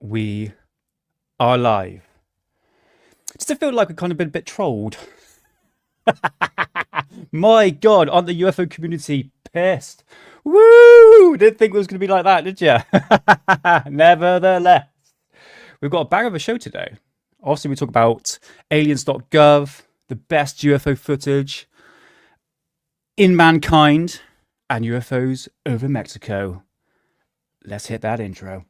We are live. Does it feel like we've kind of been a bit trolled? My God, aren't the UFO community pissed? Woo! Didn't think it was going to be like that, did you? Nevertheless, we've got a bang of a show today. Obviously, we talk about Aliens.gov, the best UFO footage in mankind, and UFOs over Mexico. Let's hit that intro.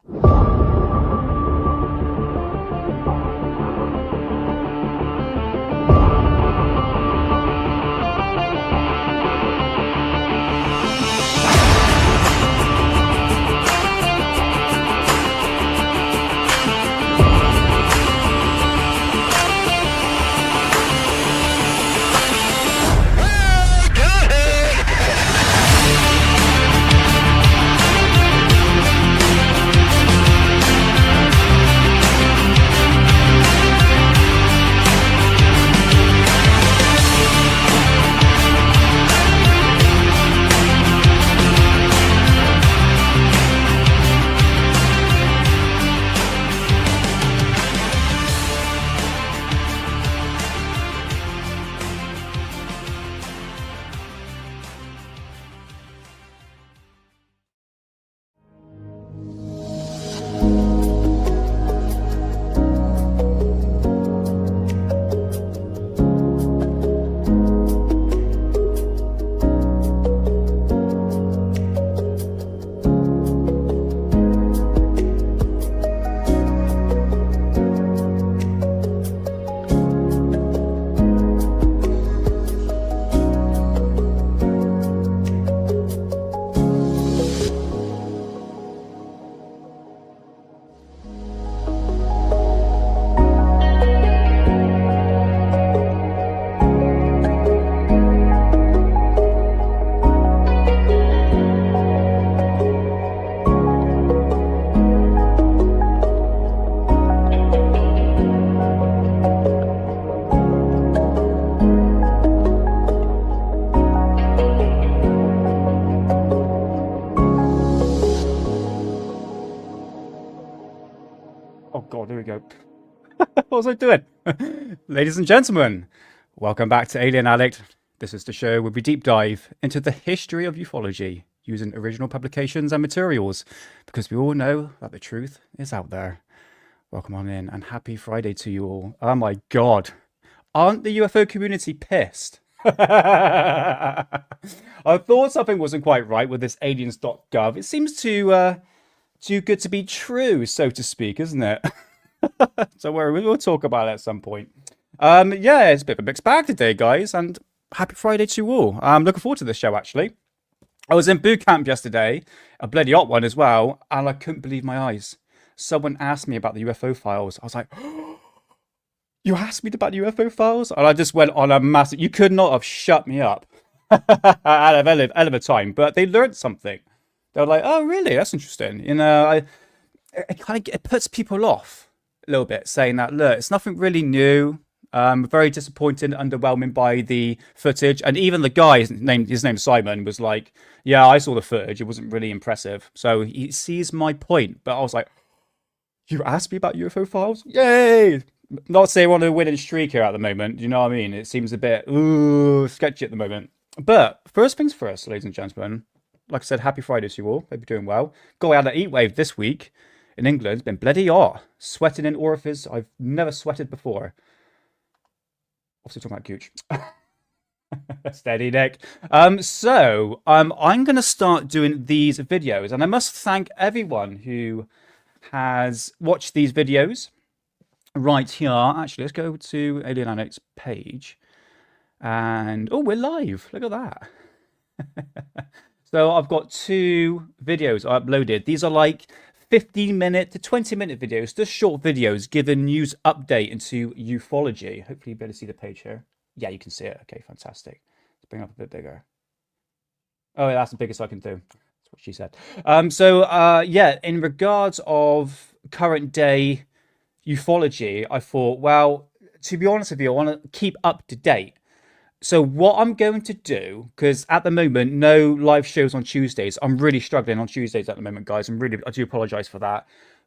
Oh God, here we go. What was I doing? Ladies and gentlemen, welcome back to Alien Addict. This is the show where we deep dive into the history of ufology using original publications and materials, because we all know that the truth is out there. Welcome on in, and happy Friday to you all. Oh my God, aren't the UFO community pissed? I thought something wasn't quite right with this Aliens.gov. It seems too good to be true, so to speak, isn't it? Don't worry, we'll talk about it at some point. Yeah, it's a bit of a mixed bag today, guys, and happy Friday to you all. I'm looking forward to this show, actually. I was in boot camp yesterday, a bloody hot one as well, and I couldn't believe my eyes. Someone asked me about the UFO files. I was like, you asked me about the UFO files? And I just went on a massive... You could not have shut me up. Out of hell of a time, but they learned something. They were like, oh, really? That's interesting. You know, it puts people off a little bit, saying that, look, it's nothing really new. Very disappointed, underwhelming by the footage. And even the guy, his name's Simon, was like, yeah, I saw the footage. It wasn't really impressive. So he sees my point. But I was like, you asked me about UFO files? Yay! Not saying we're on a winning streak here at the moment. Do you know what I mean? It seems a bit sketchy at the moment. But first things first, ladies and gentlemen. Like I said, happy Friday to you all. Hope you're doing well. Got out of heat wave this week in England. It's been bloody hot. Sweating in orifice. I've never sweated before. Obviously talking about gooch. Steady, Nick. So I'm going to start doing these videos. And I must thank everyone who has watched these videos right here. Actually, let's go to Alien Addict's page. And, oh, we're live. Look at that. So I've got 2 videos I uploaded. These are like 15-minute to 20-minute videos, just short videos, giving news update into ufology. Hopefully you better see the page here. Yeah, you can see it. Okay, fantastic. Let's bring it up a bit bigger. Oh, yeah, that's the biggest I can do. That's what she said. Yeah, in regards of current day ufology, I thought, well, to be honest with you, I want to keep up to date. So what I'm going to do, because at the moment, no live shows on Tuesdays. I'm really struggling on Tuesdays at the moment, guys. I do apologize for that.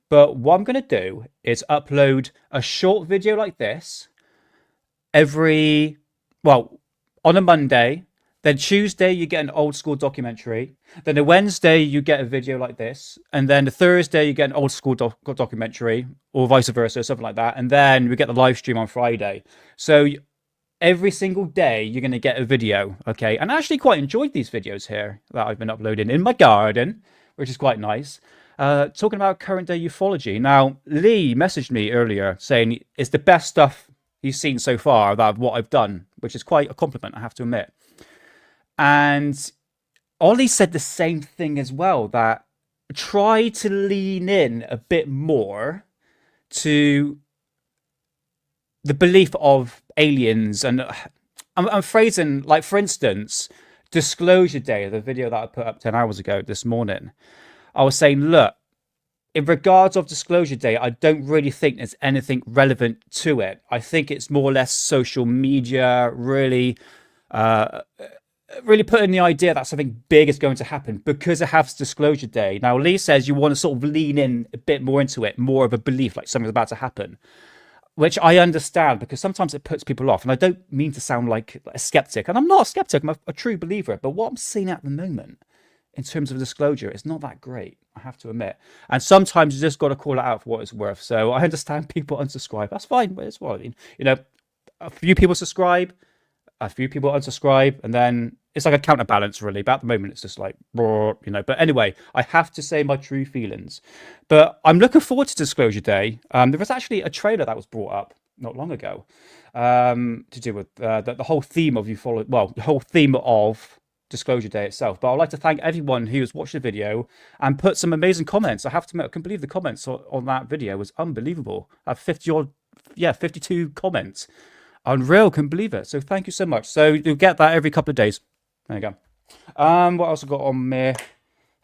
But what I'm going to do is upload a short video like this every, well, on a Monday. Then Tuesday, you get an old school documentary. Then a Wednesday, you get a video like this. And then the Thursday, you get an old school documentary, or vice versa, something like that. And then we get the live stream on Friday. So every single day, you're going to get a video. Okay. And I actually quite enjoyed these videos here that I've been uploading in my garden, which is quite nice. Talking about current day ufology. Now, Lee messaged me earlier saying it's the best stuff he's seen so far that what I've done, which is quite a compliment, I have to admit. And Ollie said the same thing as well, that try to lean in a bit more to the belief of aliens. And I'm phrasing, like, for instance, Disclosure Day, the video that I put up 10 hours ago this morning. I was saying, look, in regards of Disclosure Day, I don't really think there's anything relevant to it. I think it's more or less social media, really putting the idea that something big is going to happen because it has Disclosure Day. Now, Lee says you want to sort of lean in a bit more into it, more of a belief like something's about to happen, which I understand because sometimes it puts people off. And I don't mean to sound like a skeptic, and I'm not a skeptic, I'm a true believer. But what I'm seeing at the moment in terms of disclosure, it's not that great, I have to admit. And sometimes you just got to call it out for what it's worth. So I understand people unsubscribe. That's fine, but it's what I mean. You know, a few people subscribe, a few people unsubscribe, and then it's like a counterbalance, really. But at the moment, it's just like, you know. But anyway, I have to say my true feelings. But I'm looking forward to Disclosure Day. There was actually a trailer that was brought up not long ago to do with the whole theme of the whole theme of Disclosure Day itself. But I'd like to thank everyone who has watched the video and put some amazing comments. I have to admit, I couldn't believe the comments on that video was unbelievable. I have 52 comments. Unreal, couldn't believe it. So thank you so much. So you'll get that every couple of days. There you go. What else I got on my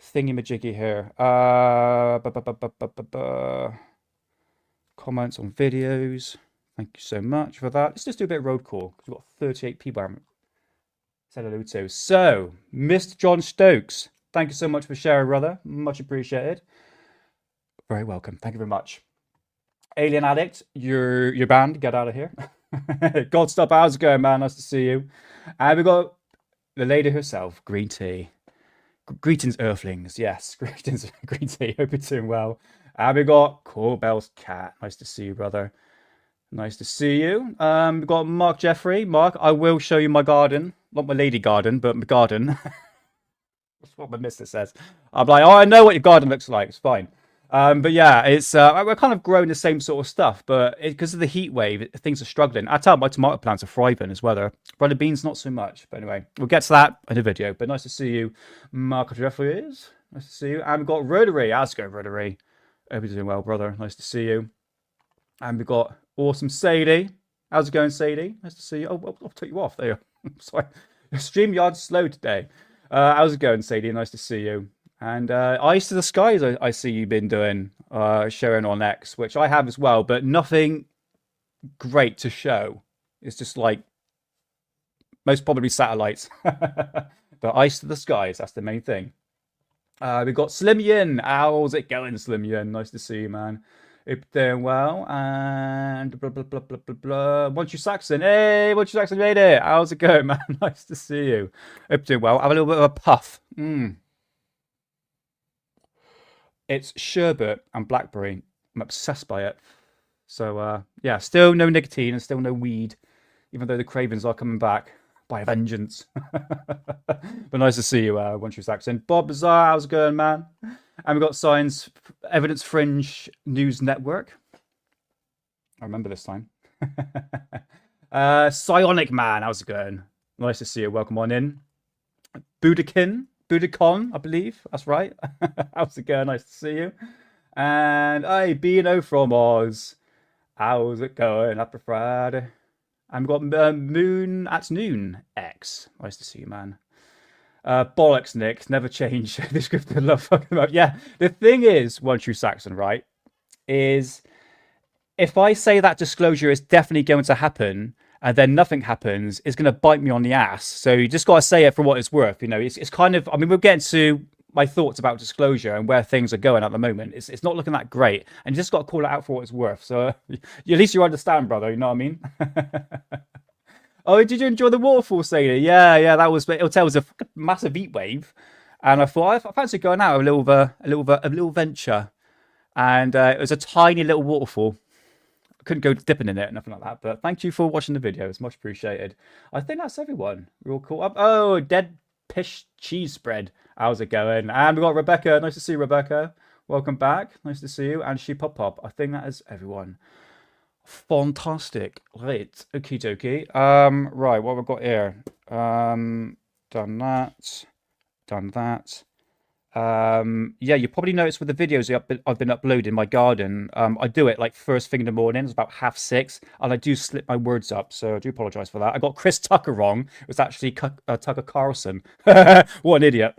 thingy-majiggy here? Comments on videos. Thank you so much for that. Let's just do a bit of road call because we've got 38 people I haven't said hello to. So, Mr. John Stokes, thank you so much for sharing, brother. Much appreciated. Very welcome. Thank you very much. Alien Addict, you're banned. Get out of here. Godstop, how's it going, man? Nice to see you. And we've got the lady herself, Green Tea. Greetings, Earthlings. Yes, greetings, Green Tea. Hope you're doing well. And we got Corbell's cat. Nice to see you, brother. Nice to see you. We've got Mark Jeffrey. Mark, I will show you my garden. Not my lady garden, but my garden. That's what my mister says. I'm like, oh, I know what your garden looks like. It's fine. But yeah, it's we're kind of growing the same sort of stuff, but because of the heat wave, things are struggling. I tell my tomato plants are thriving as well, though. Runner beans, not so much. But anyway, we'll get to that in a video. But nice to see you, Mark Jeffries. Nice to see you. And we've got Rotary. How's it going, Rotary? Hope you're doing well, brother. Nice to see you. And we've got awesome Sadie. How's it going, Sadie? Nice to see you. Oh, I'll take you off. There you are. Sorry. StreamYard's slow today. How's it going, Sadie? Nice to see you. And Eyes to the Skies, I see you've been doing, sharing on X, which I have as well, but nothing great to show. It's just like, most probably satellites. But Eyes to the Skies, that's the main thing. We've got Slim Yin. How's it going, Slim Yin? Nice to see you, man. Hope you're doing well. And blah, blah, blah, blah, blah, blah. Once you Saxon. Hey, Once you Saxon made it. How's it going, man? Nice to see you. Hope you're doing well. Have a little bit of a puff. It's sherbet and blackberry. I'm obsessed by it. So, yeah, still no nicotine and still no weed, even though the cravings are coming back by a vengeance. But nice to see you, Once you Saxon. Bob Bizarre, how's it going, man? And we've got Science Evidence Fringe News Network. I remember this time. Psionic Man, how's it going? Nice to see you. Welcome on in. Budacon, I believe. That's right. How's it going? Nice to see you. And hey, B&O from Oz. How's it going? Happy Friday. And we've got Moon at Noon X. Nice to see you, man. Bollocks, Nick. Never change the script I love fucking about. Yeah, the thing is, One True Saxon, right, is if I say that disclosure is definitely going to happen and then nothing happens, it's going to bite me on the ass. So you just got to say it for what it's worth. You know, it's kind of, I mean, we're getting to my thoughts about disclosure and where things are going at the moment. It's not looking that great, and you just got to call it out for what it's worth. So at least you understand, brother. You know what I mean? Oh, did you enjoy the waterfall sailor? Yeah, that was. It was a massive heat wave, and I thought I fancy going out a little venture, and it was a tiny little waterfall. I couldn't go dipping in it, nothing like that. But thank you for watching the video. It's much appreciated. I think that's everyone. We're all caught up. Oh, dead pish cheese spread. How's it going? And we got Rebecca. Nice to see you, Rebecca. Welcome back. Nice to see you. And she pop up. I think that is everyone. Fantastic. Right. Okie dokie. Right. What have we got here? Done that. Done that. Yeah, you probably noticed with the videos I've been uploading my garden. I do it like first thing in the morning. It's about 5:30, and I do slip my words up, so I do apologize for that. I got Chris Tucker wrong. It was actually Tucker Carlson. What an idiot.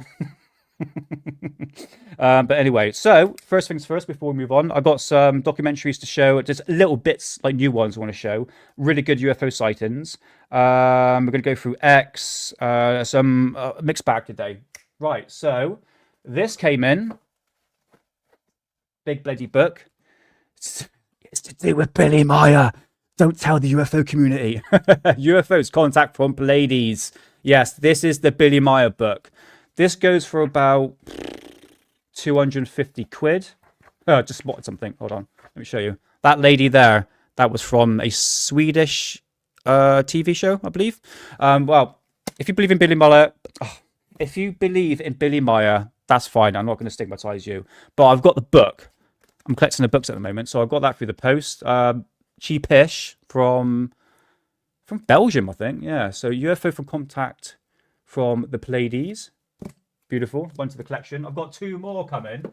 But anyway, so first things first, before we move on, I've got some documentaries to show, just little bits, like new ones I want to show. Really good UFO sightings. We're going to go through X, some mixed bag today. Right, so this came in. Big bloody book. It's to do with Billy Meyer. Don't tell the UFO community. UFOs, contact from Pleiades. Yes, this is the Billy Meyer book. This goes for about 250 quid. Oh, I just spotted something. Hold on. Let me show you. That lady there, that was from a Swedish TV show, I believe. Well, if you believe in Billy Meyer, that's fine. I'm not going to stigmatize you. But I've got the book. I'm collecting the books at the moment, so I've got that through the post. Cheapish from Belgium, I think. Yeah. So UFO from contact from the Pleiades. Beautiful. One to the collection. I've got 2 more coming.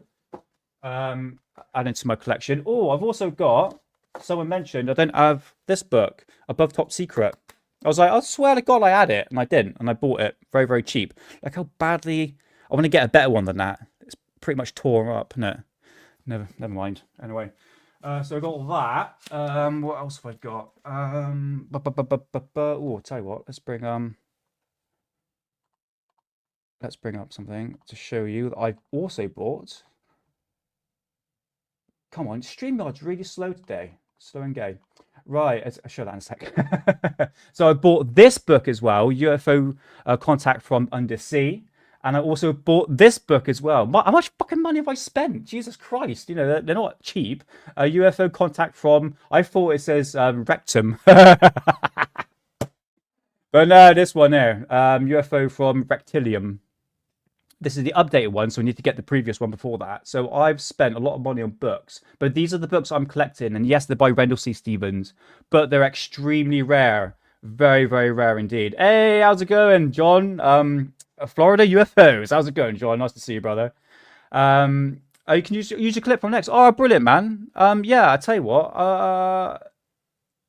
Adding to my collection. Oh, I've also got. Someone mentioned I don't have this book, Above Top Secret. I was like, I swear to God I had it, and I didn't, and I bought it very, very cheap. Like how badly I want to get a better one than that. It's pretty much torn up, isn't it? Never mind. Anyway, so I got that. What else have I got? Oh, tell you what, let's bring up something to show you that I've also bought. Come on, StreamYard's really slow today. Slow and gay. Right, I'll show that in a sec. So I bought this book as well, UFO Contact from Undersea. And I also bought this book as well. How much fucking money have I spent? Jesus Christ. You know, they're not cheap. UFO Contact from, I thought it says Rectum. But no, this one there. UFO from Rectilium. This is the updated one, so we need to get the previous one before that. So I've spent a lot of money on books, but these are the books I'm collecting. And yes, they're by Rendell C. Stevens, but they're extremely rare. Very, very rare indeed. Hey, how's it going, John? Florida UFOs. How's it going, John? Nice to see you, brother. You can use your clip from next. Oh, brilliant, man. Yeah, I tell you what.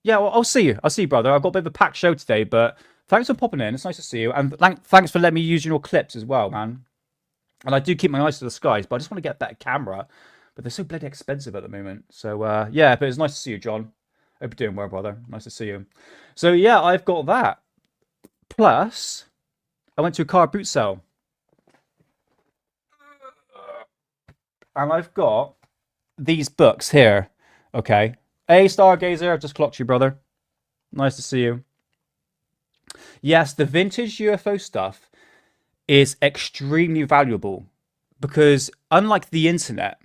Yeah, well, I'll see you. I'll see you, brother. I've got a bit of a packed show today, but thanks for popping in. It's nice to see you, and thanks for letting me use your clips as well, man. And I do keep my eyes to the skies, but I just want to get a better camera. But they're so bloody expensive at the moment. So, yeah, but it's nice to see you, John. Hope you're doing well, brother. Nice to see you. So, yeah, I've got that. Plus, I went to a car boot sale. And I've got these books here. Okay. Hey, Stargazer. I've just clocked you, brother. Nice to see you. Yes, the vintage UFO stuff is extremely valuable because unlike the internet,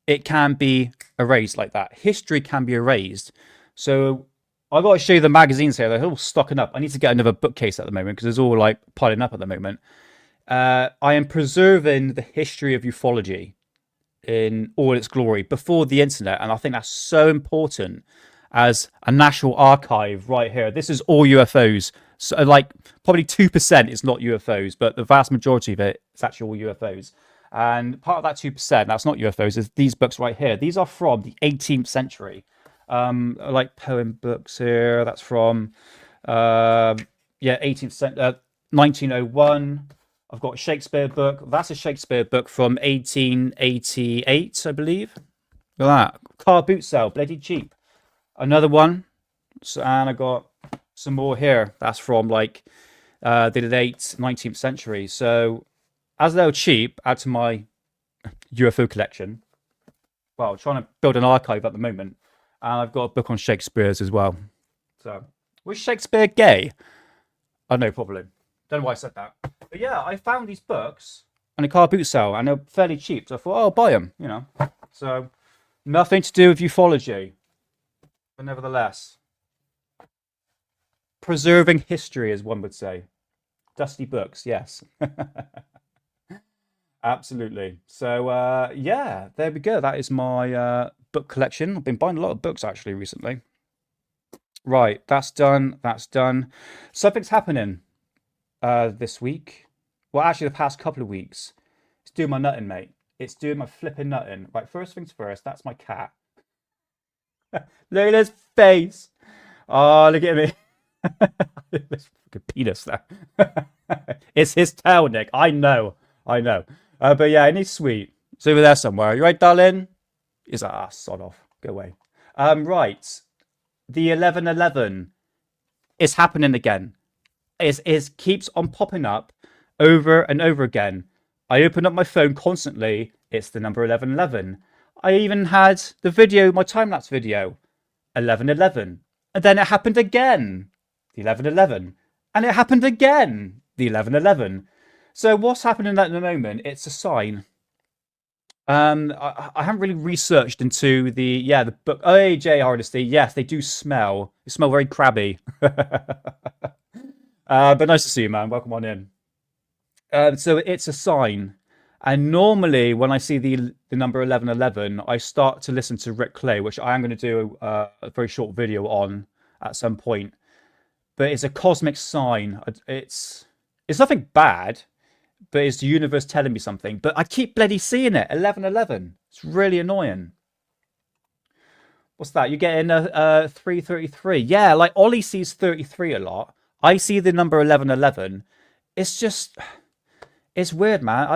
it can be erased like that. History can be erased. So I've got to show you the magazines here. They're all stocking up. I need to get another bookcase at the moment because it's all like piling up at the moment. I am preserving the history of ufology in all its glory before the internet. And I think that's so important as a national archive right here. This is all UFOs. So like probably 2% is not UFOs, but the vast majority of it is actually all UFOs. And part of that 2%, that's not UFOs, is these books right here. These are from the 18th century. Like poem books here. That's from, yeah, 18th century, 1901. I've got a Shakespeare book. That's a Shakespeare book from 1888, I believe. Look at that. Car boot sale, bloody cheap. Another one. So, and I got some more here. That's from like the late 19th century. So as they're cheap, add to my UFO collection. Well, I'm trying to build an archive at the moment, and I've got a book on Shakespeare's as well. So, was Shakespeare gay? I know, probably. Don't know why I said that. But yeah, I found these books on a car boot sale, and they're fairly cheap. So I thought, oh, I'll buy them, you know. So, nothing to do with ufology. But nevertheless, preserving history, as one would say. Dusty books, yes. Absolutely. So, yeah, there we go. That is my book collection. I've been buying a lot of books, actually, recently. Right, that's done. That's done. Something's happening this week. Well, actually, the past couple of weeks. It's doing my nutting, mate. It's doing my flipping nutting. Right, first things first, that's my cat. Look at his face. Oh, look at me. This fucking penis there. It's his tail, Nick. I know. I know. But yeah, and he's sweet. It's over there somewhere. You right, darling? He's like, ah, sod off. Go away. Right. The 1111 is happening again. It keeps on popping up over and over again. I open up my phone constantly. It's the number 1111. I even had the video, my time-lapse video, 1111. And then it happened again, the 1111. And it happened again, the 1111. So what's happening at the moment? It's a sign. I haven't really researched into the book. Oh, AJ Hardesty. Yes, they do smell. They smell very crabby. But nice to see you, man. Welcome on in. So it's a sign. And normally when I see the number 1111, I start to listen to Rick Clay, which I am going to do a very short video on at some point. But it's a cosmic sign. It's nothing bad, but it's the universe telling me something. But I keep bloody seeing it. 1111. It's really annoying. What's that? You're getting a 333. Yeah, like Ollie sees 33 a lot. I see the number 1111. It's just... It's weird, man.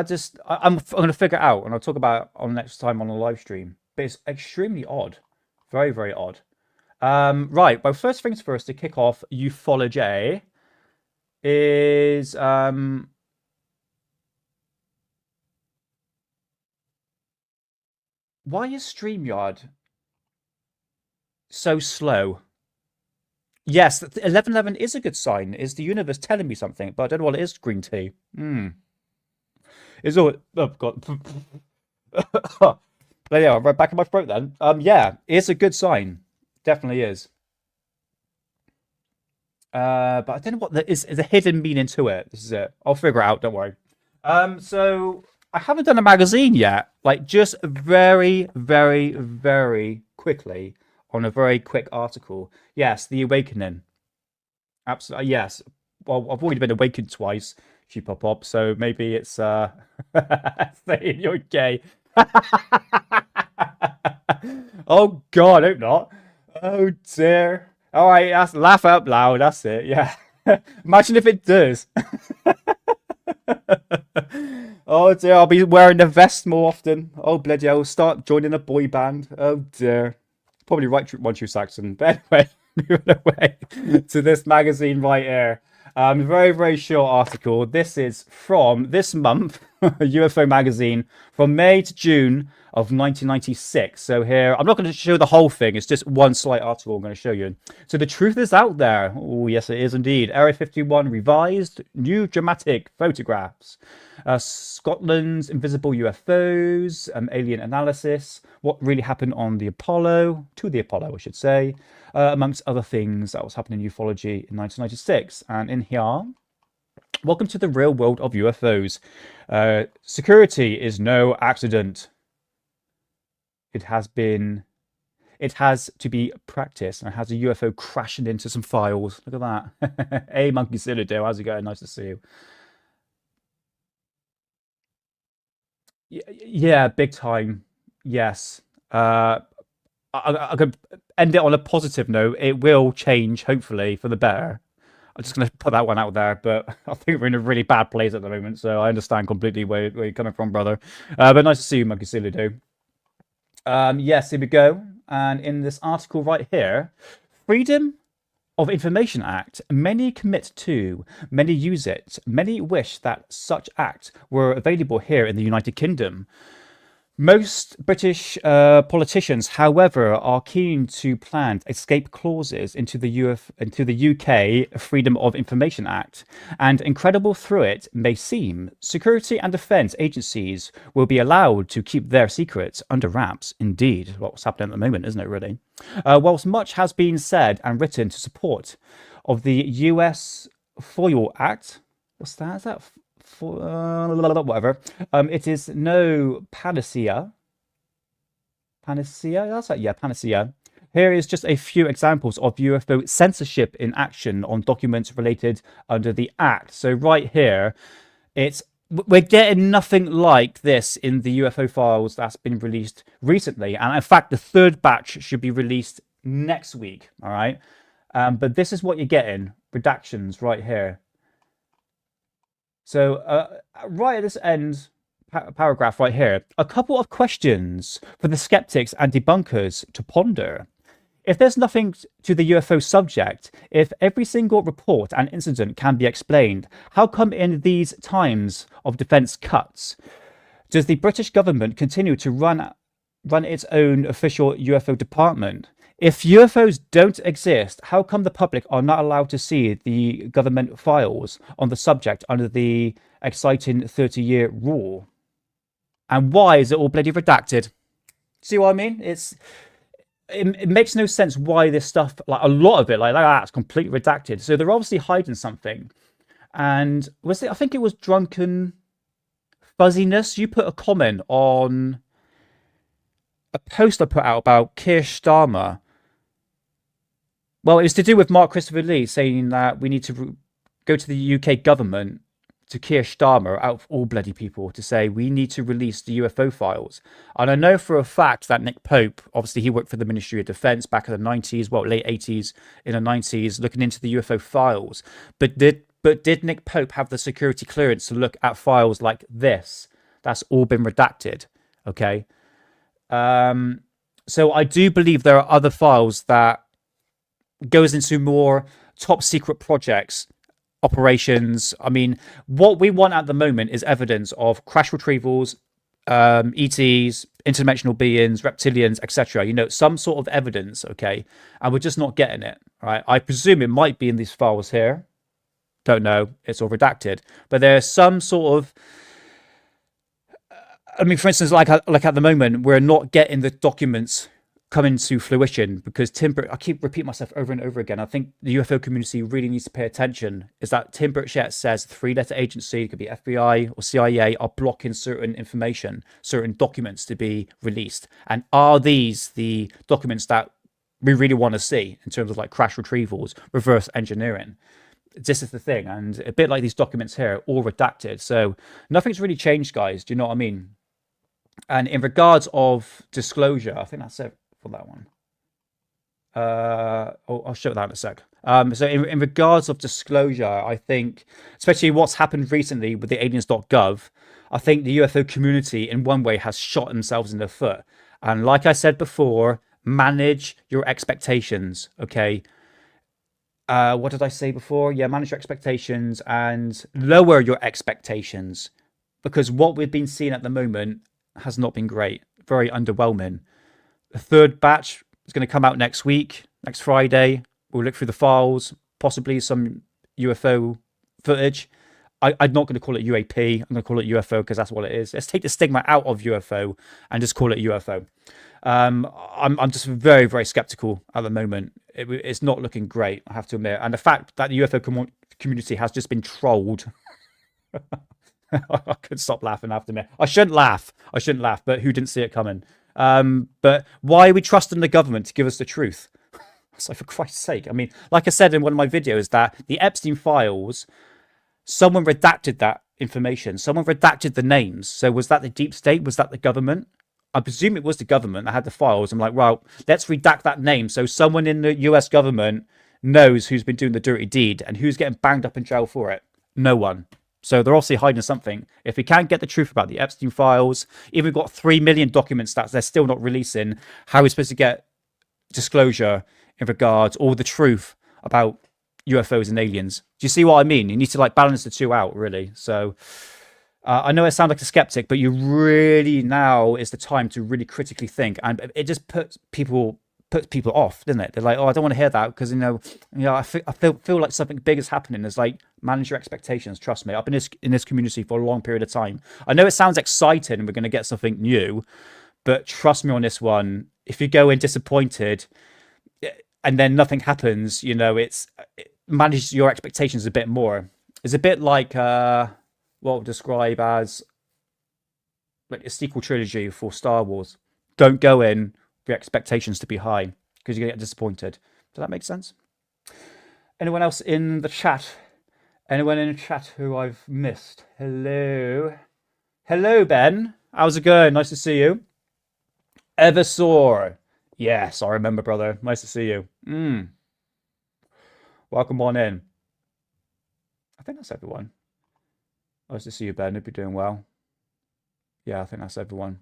I'm going to figure it out, and I'll talk about it on next time on a live stream. But it's extremely odd. Very, very odd. Right. Well, first things first, to kick off ufology is... why is StreamYard so slow? Yes, 1111 is a good sign. Is the universe telling me something? But I don't know what it is, green tea. It's all... Oh, God. Yeah, right back in my throat then. Yeah, it's a good sign. Definitely is. But I don't know what there is a hidden meaning to it. This is it. I'll figure it out, don't worry. So I haven't done a magazine yet. Like, just very, very, very quickly on a very quick article. Yes, The Awakening. Absolutely, yes. Well, I've already been awakened twice. She pop up, so maybe it's saying you're gay. Oh God, I hope not. Oh dear. All right, that's laugh out loud. That's it. Yeah. Imagine if it does. Oh dear, I'll be wearing the vest more often. Oh bloody hell, start joining a boy band. Oh dear. Probably right one true Saxon. But anyway, moving away to this magazine right here. Very, very short article. This is from this month, UFO magazine, from May to June of 1996. So here, I'm not going to show the whole thing. It's just one slight article I'm going to show you. So the truth is out there. Oh, yes, it is indeed. Area 51 revised, new dramatic photographs. Scotland's invisible UFOs, alien analysis, what really happened on the Apollo, to the Apollo, I should say, amongst other things that was happening in ufology in 1996. And in here, welcome to the real world of UFOs. Security is no accident. It has to be practiced, and it has a UFO crashing into some files. Look at that. Hey, Monkey Cylido, how's it going? Nice to see you. Yeah, big time. Yes. I could end it on a positive note. It will change, hopefully, for the better. I'm just going to put that one out there, but I think we're in a really bad place at the moment, so I understand completely where you're coming from, brother. But nice to see you, Monkey Cylido. Yes, here we go. And in this article right here, freedom of Information Act. Many commit to, many use it, many wish that such act were available here in the United Kingdom. Most British politicians, however, are keen to plant escape clauses into the UK Freedom of Information Act, and incredible through it may seem, security and defence agencies will be allowed to keep their secrets under wraps. Indeed, what's happening at the moment, isn't it, really? Whilst much has been said and written to support of the US FOIL Act, what's that? Is that whatever. It is no panacea. Panacea? That's right. Yeah, panacea. Here is just a few examples of UFO censorship in action on documents related under the Act. So right here, we're getting nothing like this in the UFO files that's been released recently. And in fact, the third batch should be released next week. All right. But this is what you're getting. Redactions right here. So right at this end paragraph right here, a couple of questions for the skeptics and debunkers to ponder. If there's nothing to the UFO subject, if every single report and incident can be explained, how come in these times of defence cuts, does the British government continue to run its own official UFO department? If UFOs don't exist, how come the public are not allowed to see the government files on the subject under the exciting 30-year rule? And why is it all bloody redacted? See what I mean? It makes no sense why this stuff, like a lot of it, like that's completely redacted. So they're obviously hiding something. And I think it was Drunken Fuzziness. You put a comment on a post I put out about Keir Starmer. Well, it was to do with Mark Christopher Lee saying that we need to go to the UK government, to Keir Starmer, out of all bloody people, to say we need to release the UFO files. And I know for a fact that Nick Pope, obviously he worked for the Ministry of Defence back in the 90s, well, late 80s, in the 90s, looking into the UFO files. But did Nick Pope have the security clearance to look at files like this? That's all been redacted, okay? So I do believe there are other files that goes into more top secret projects, operations. I mean, what we want at the moment is evidence of crash retrievals, ETs, interdimensional beings, reptilians, etc. You know, some sort of evidence, okay? And we're just not getting it, right? I presume it might be in these files here. Don't know. It's all redacted. But there's some sort of... I mean, for instance, like at the moment, we're not getting the documents coming to fruition because I keep repeating myself over and over again. I think the UFO community really needs to pay attention. Is that Tim Burchett says 3-letter agency, it could be FBI or CIA, are blocking certain information, certain documents to be released. And are these the documents that we really want to see in terms of like crash retrievals, reverse engineering? This is the thing. And a bit like these documents here, all redacted. So nothing's really changed, guys. Do you know what I mean? And in regards of disclosure, I think that's it for that one. I'll show that in a sec. So in regards of disclosure, I think, especially what's happened recently with the Aliens.gov, I think the UFO community in one way has shot themselves in the foot. And like I said before, manage your expectations, okay? What did I say before? Yeah, manage your expectations and lower your expectations, because what we've been seeing at the moment has not been great. Very underwhelming. The third batch is going to come out next week, next Friday. We'll look through the files, possibly some UFO footage. I'm not going to call it UAP. I'm going to call it UFO because that's what it is. Let's take the stigma out of UFO and just call it UFO. I'm just very, very skeptical at the moment. It's not looking great, I have to admit. And the fact that the UFO community has just been trolled. I could stop laughing after me. I shouldn't laugh, but who didn't see it coming? But why are we trusting the government to give us the truth? So for Christ's sake, I mean, like I said in one of my videos, that the Epstein files, someone redacted that information. Someone redacted the names. So was that the deep state? Was that the government? I presume it was the government that had the files. I'm like, well, let's redact that name so someone in the US government knows who's been doing the dirty deed and who's getting banged up in jail for it. No one. So they're obviously hiding something. If we can't get the truth about the Epstein files, if we've got 3 million documents that they're still not releasing, how are we supposed to get disclosure in regards, or the truth about UFOs and aliens. Do you see what I mean? You need to like balance the two out, really. So I know I sound like a skeptic, but you really now is the time to really critically think, and it just puts people off, doesn't it? They're like, oh, I don't want to hear that because I feel like something big is happening. It's like, manage your expectations. Trust me, I've been in this community for a long period of time. I know it sounds exciting and we're going to get something new, but trust me on this one. If you go in disappointed and then nothing happens, it manages your expectations a bit more. It's a bit like what we'll describe as like a sequel trilogy for Star Wars. Don't go in for expectations to be high because you're going to get disappointed. Does that make sense? Anyone else in the chat? Anyone in the chat who I've missed? Hello. Hello, Ben. How's it going? Nice to see you. Eversaw. Yes, I remember, brother. Nice to see you. Welcome on in. I think that's everyone. Nice to see you, Ben. Hope you're doing well. Yeah, I think that's everyone.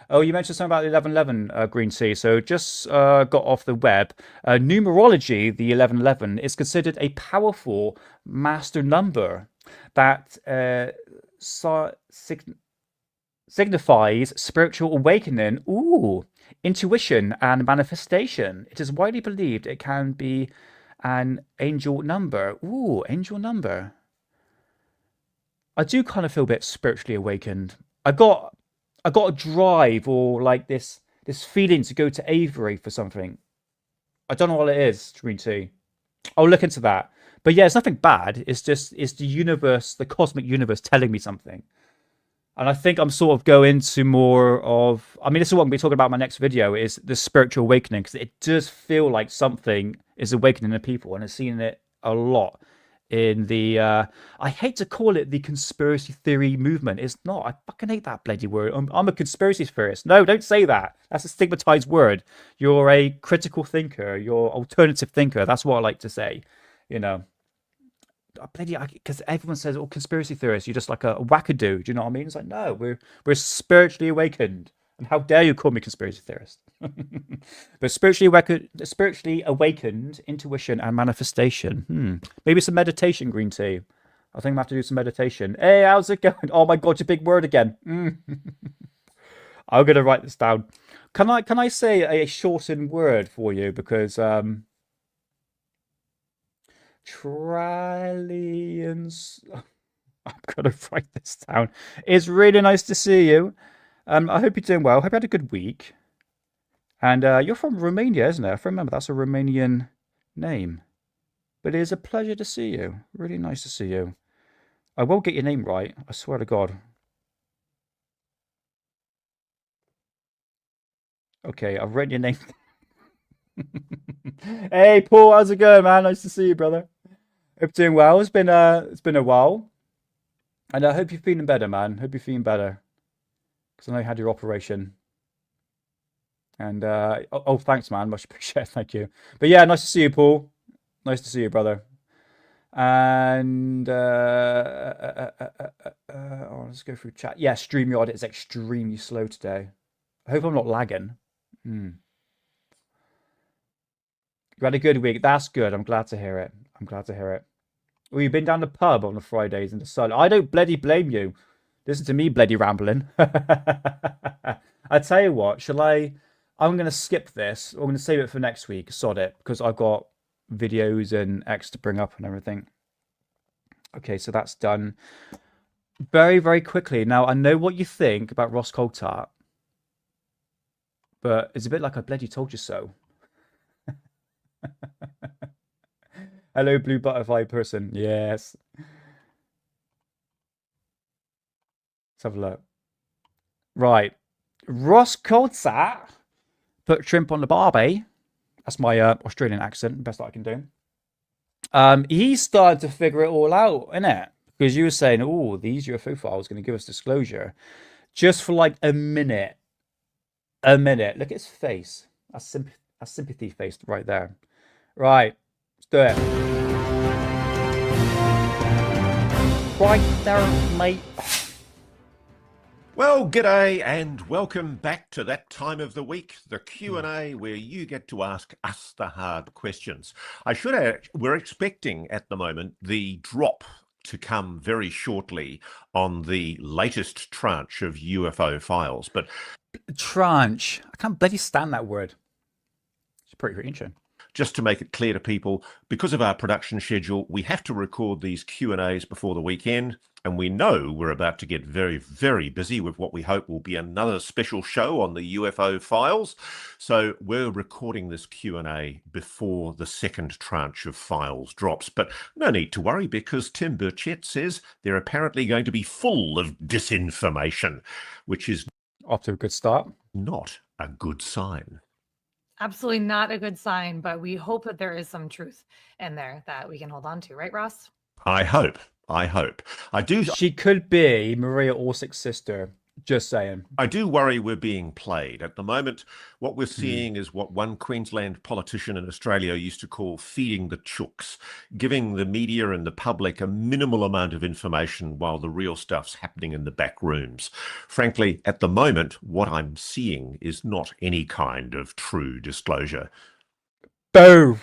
Oh, you mentioned something about the 1111 green tea. So just got off the web. Numerology, the 1111, is considered a powerful master number that signifies spiritual awakening, intuition, and manifestation. It is widely believed it can be an angel number. Angel number. I do kind of feel a bit spiritually awakened. I got a drive or like this feeling to go to Avery for something. I don't know what it is, green tea. I'll look into that. But yeah, it's nothing bad. It's the universe, the cosmic universe telling me something. And I think I'm sort of going to more of, this is what I'm going to be talking about in my next video, is the spiritual awakening, because it does feel like something is awakening in people, and I've seen it a lot in the, I hate to call it the conspiracy theory movement. It's not. I fucking hate that bloody word. I'm a conspiracy theorist. No, don't say that. That's a stigmatized word. You're a critical thinker. You're alternative thinker. That's what I like to say, because everyone says, conspiracy theorists, you're just like a wackadoo. Do you know what I mean? It's like, no, we're spiritually awakened. And how dare you call me conspiracy theorist? But spiritually awakened, intuition and manifestation. Maybe some meditation, green tea. I think I'm gonna have to do some meditation. Hey, how's it going? Oh my god, it's a big word again. I'm gonna write this down. Can I say a shortened word for you? Because Trillions. I'm gonna write this down. It's really nice to see you. I hope you're doing well. Hope you had a good week. And you're from Romania, isn't it? If I remember, that's a Romanian name. But it is a pleasure to see you. Really nice to see you. I will get your name right. I swear to God. Okay, I've written your name. Hey, Paul, how's it going, man? Nice to see you, brother. Hope you're doing well. It's been a while. And I hope you're feeling better, man. Hope you're feeling better. Because I know you had your operation. And, thanks, man. Much appreciated. Thank you. But yeah, nice to see you, Paul. Nice to see you, brother. And, let's go through chat. Yeah, StreamYard is extremely slow today. I hope I'm not lagging. You had a good week. That's good. I'm glad to hear it. Well, you've been down the pub on the Fridays in the sun. I don't bloody blame you. Listen to me bloody rambling. I tell you what, I'm going to skip this. I'm going to save it for next week. Sod it. Because I've got videos and X to bring up and everything. Okay, so that's done. Very, very quickly. Now, I know what you think about Ross Coulthart. But it's a bit like I bloody told you so. Hello, blue butterfly person. Yes. Let's have a look. Right. Ross Coulthart put shrimp on the barbie. That's my Australian accent, best that I can do. He started to figure it all out, innit? Because you were saying, oh, these UFO files going to give us disclosure. Just for like a minute. Look at his face. That's sympathy face right there. Right. Let's do it. Right there, mate. Well, g'day and welcome back to that time of the week, the Q&A, where you get to ask us the hard questions. We're expecting at the moment the drop to come very shortly on the latest tranche of UFO files, but Tranche. I can't bloody stand that word. It's pretty ancient. just to make it clear to people, because of our production schedule, we have to record these Q&As before the weekend, and we know we're about to get very, very busy with what we hope will be another special show on the UFO files. So we're recording this Q&A before the second tranche of files drops. But no need to worry, because Tim Burchett says they're apparently going to be full of disinformation, which is Off to a good start. not a good sign. Absolutely not a good sign, but we hope that there is some truth in there that we can hold on to, right, Ross? I hope. I do She could be Maria Orsick's sister. Just saying. I do worry we're being played. At the moment, what we're seeing is what one Queensland politician in Australia used to call feeding the chooks, giving the media and the public a minimal amount of information while the real stuff's happening in the back rooms. Frankly, at the moment, what I'm seeing is not any kind of true disclosure. Boom.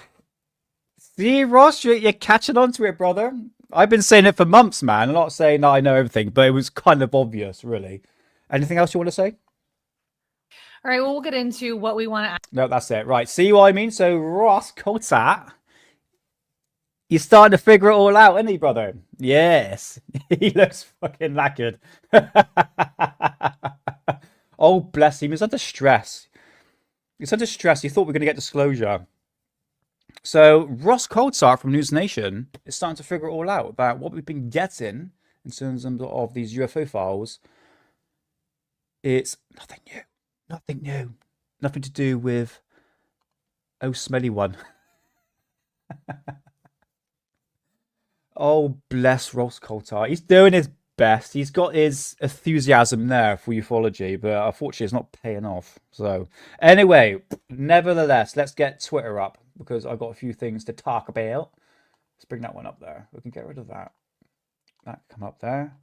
See, Ross, you're catching on to it, brother. I've been saying it for months, man. I'm not saying that I know everything, but it was kind of obvious, really. Anything else you want to say? All right, well, we'll get into what we want to ask. No, that's it. Right. See what I mean? So, Ross Cotat, you're starting to figure it all out, isn't he, brother? Yes. He looks fucking knackered. Oh, bless him. He's under stress. He's under stress. He thought we were going to get disclosure. So, Ross Coulthart from News Nation is starting to figure it all out about what we've been getting in terms of these UFO files. It's nothing new. Nothing new. Nothing to do with Oh Smelly One. Oh, bless Ross Coulthart. He's doing his best. He's got his enthusiasm there for ufology, but unfortunately it's not paying off. So, anyway, nevertheless, let's get Twitter up because I've got a few things to talk about. Let's bring that one up there. We can get rid of that. That can come up there.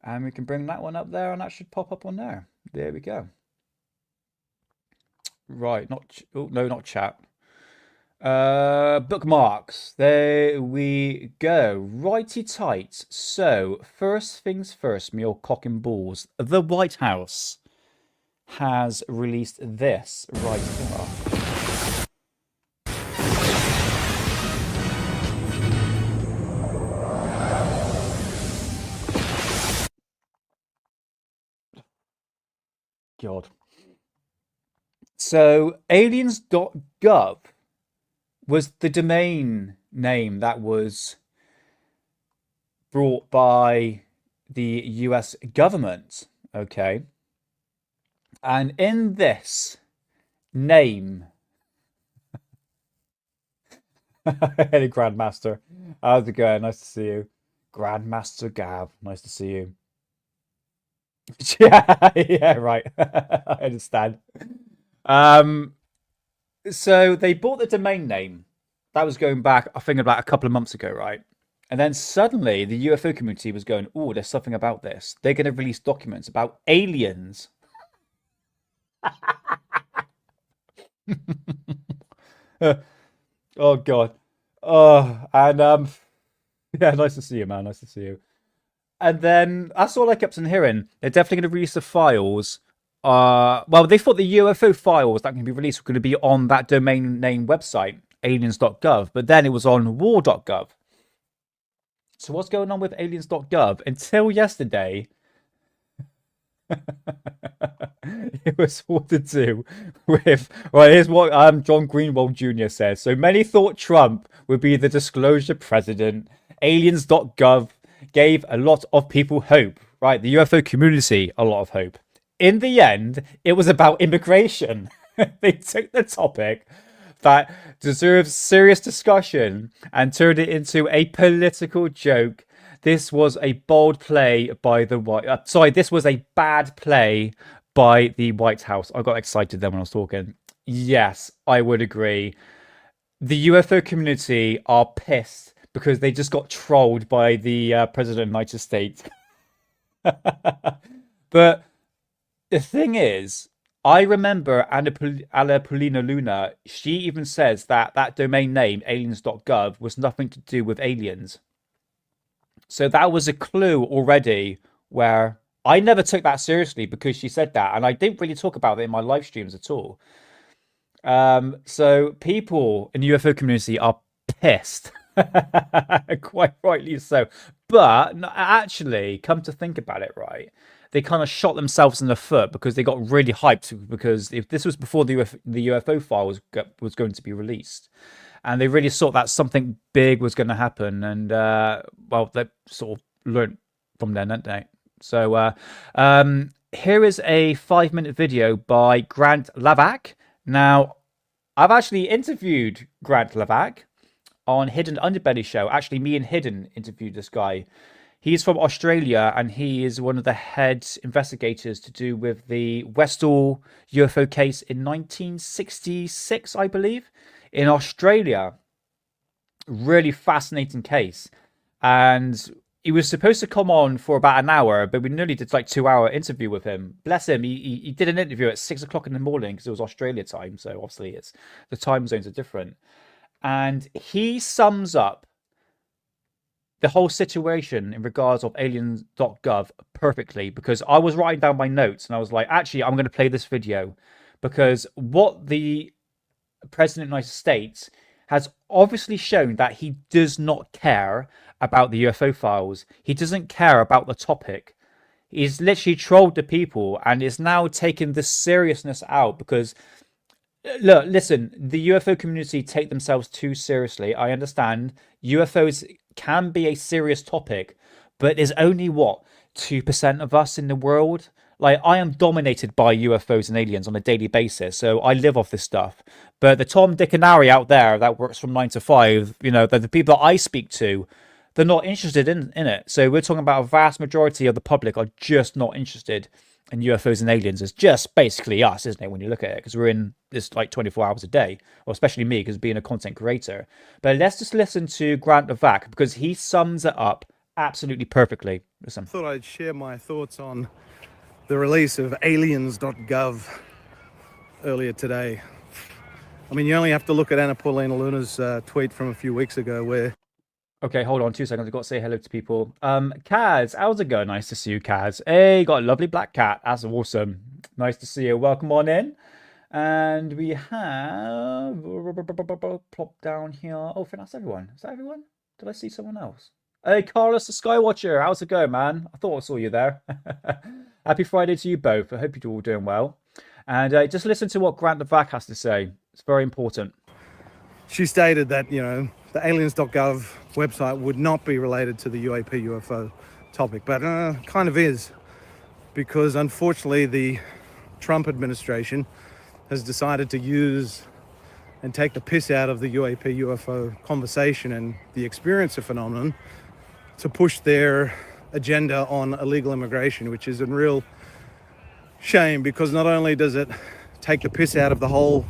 And we can bring that one up there, and that should pop up on there. There we go. Right, not chat. Bookmarks. There we go. Righty tight. So, first things first, me old cock and balls. The White House has released this right here. God. So, Aliens.gov was the domain name that was brought by the US government. Okay. And in this name, hey, Grandmaster, how's it going? Nice to see you. Grandmaster Gav, nice to see you. Yeah, right. I understand. So they bought the domain name. That was going back, I think, about a couple of months ago, right? And then suddenly the UFO community was going, oh, there's something about this. They're going to release documents about aliens. Oh, God. Oh, and yeah, nice to see you, man. Nice to see you. And then that's all I kept on hearing. They're definitely going to release the files. Well, they thought the UFO files that can be released were going to be on that domain name website, Aliens.gov, but then it was on war.gov. So what's going on with Aliens.gov? Until yesterday, it was all to do with, well, here's what John Greenwald Jr. says. So many thought Trump would be the disclosure president. Aliens.gov gave a lot of people hope, right? The UFO community, a lot of hope. In the end, it was about immigration. They took the topic that deserves serious discussion and turned it into a political joke. This was a bold play by the this was a bad play by the White House. I got excited then when I was talking. Yes, I would agree. The UFO community are pissed because they just got trolled by the President of the United States. But The thing is, I remember Anna Paulina Luna, she even says that that domain name, aliens.gov, was nothing to do with aliens. So that was a clue already where I never took that seriously because she said that. And I didn't really talk about it in my live streams at all. So people in the UFO community are pissed. Quite rightly so. But actually, come to think about it, right? They kind of shot themselves in the foot because they got really hyped because if this was before the UFO file was going to be released, and they really thought that something big was going to happen, and well, they sort of learned from then, didn't they? So here is a 5-minute video by Grant Lavac. Now, I've actually interviewed Grant Lavac on Hidden Underbelly show. Actually, me and Hidden interviewed this guy. He's from Australia, and he is one of the head investigators to do with the Westall UFO case in 1966, I believe, in Australia. Really fascinating case. And he was supposed to come on for about an hour, but we nearly did like 2-hour interview with him. Bless him. He did an interview at 6 o'clock in the morning because it was Australia time. So obviously the time zones are different. And he sums up the whole situation in regards of aliens.gov perfectly, because I was writing down my notes and I was like, actually, I'm going to play this video because what the President of the United States has obviously shown that he does not care about the UFO files. He doesn't care about the topic. He's literally trolled the people and is now taking the seriousness out because look, listen, the UFO community take themselves too seriously. I understand UFOs can be a serious topic, but there's only, 2% of us in the world? Like, I am dominated by UFOs and aliens on a daily basis, so I live off this stuff. But the Tom, Dick and Harry out there that works from 9 to 5, you know, the people that I speak to, they're not interested in it. So we're talking about a vast majority of the public are just not interested in UFOs and aliens. It's just basically us, isn't it, when you look at it? Because we're in this like 24 hours a day, or especially me, because being a content creator. But let's just listen to Grant Lavac because he sums it up absolutely perfectly. Listen. I thought I'd share my thoughts on the release of Aliens.gov earlier today. I mean, you only have to look at Anna Paulina Luna's tweet from a few weeks ago where... Okay, hold on 2 seconds. I've got to say hello to people. Kaz, how's it going? Nice to see you, Kaz. Hey, got a lovely black cat. That's awesome. Nice to see you. Welcome on in. And we have... Plop down here. Oh, I think that's everyone. Is that everyone? Did I see someone else? Hey, Carlos the Skywatcher. How's it going, man? I thought I saw you there. Happy Friday to you both. I hope you're all doing well. And just listen to what Grant Lavac has to say. It's very important. She stated that, you know, the Aliens.gov website would not be related to the UFO topic, but kind of is, because unfortunately the Trump administration has decided to use and take the piss out of the UFO conversation and the experiencer phenomenon to push their agenda on illegal immigration, which is a real shame, because not only does it take the piss out of the whole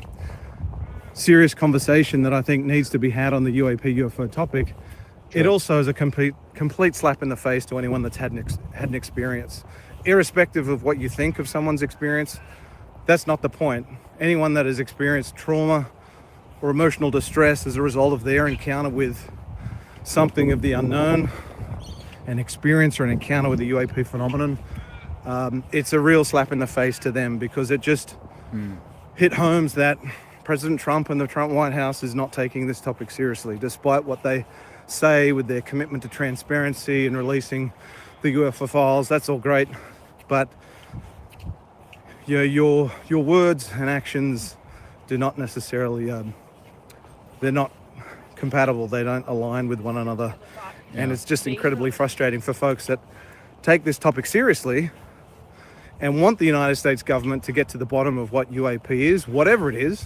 serious conversation that I think needs to be had on the UFO topic, it also is a complete slap in the face to anyone that's had an experience. Irrespective of what you think of someone's experience, that's not the point. Anyone that has experienced trauma or emotional distress as a result of their encounter with something of the unknown, an experience or an encounter with the UAP phenomenon, it's a real slap in the face to them, because it just hit homes that President Trump and the Trump White House is not taking this topic seriously, despite what they say with their commitment to transparency and releasing the UFO files. That's all great, but you know, your words and actions do not necessarily they're not compatible. They don't align with one another. And it's just incredibly frustrating for folks that take this topic seriously and want the United States government to get to the bottom of what UAP is, whatever it is,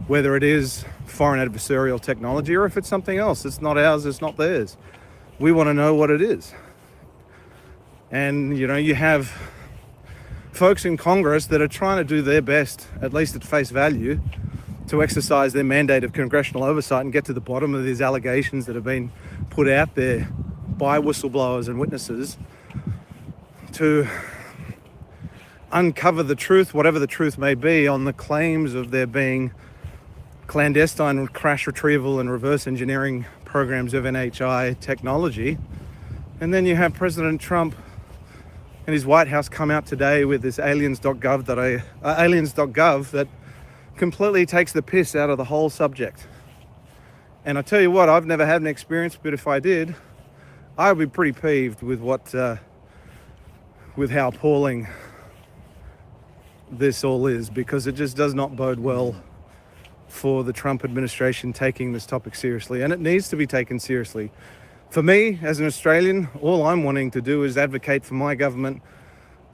whether it is foreign adversarial technology or if it's something else. It's not ours, it's not theirs. We want to know what it is. And, you know, you have folks in Congress that are trying to do their best, at least at face value, to exercise their mandate of congressional oversight and get to the bottom of these allegations that have been put out there by whistleblowers and witnesses, to uncover the truth, whatever the truth may be, on the claims of there being clandestine crash retrieval and reverse engineering programs of NHI technology. And then you have President Trump and his White House come out today with this Aliens.gov that completely takes the piss out of the whole subject. And I tell you what, I've never had an experience, but if I did, I would be pretty peeved with with how appalling this all is, because it just does not bode well for the Trump administration taking this topic seriously, and it needs to be taken seriously. For me, as an Australian, all I'm wanting to do is advocate for my government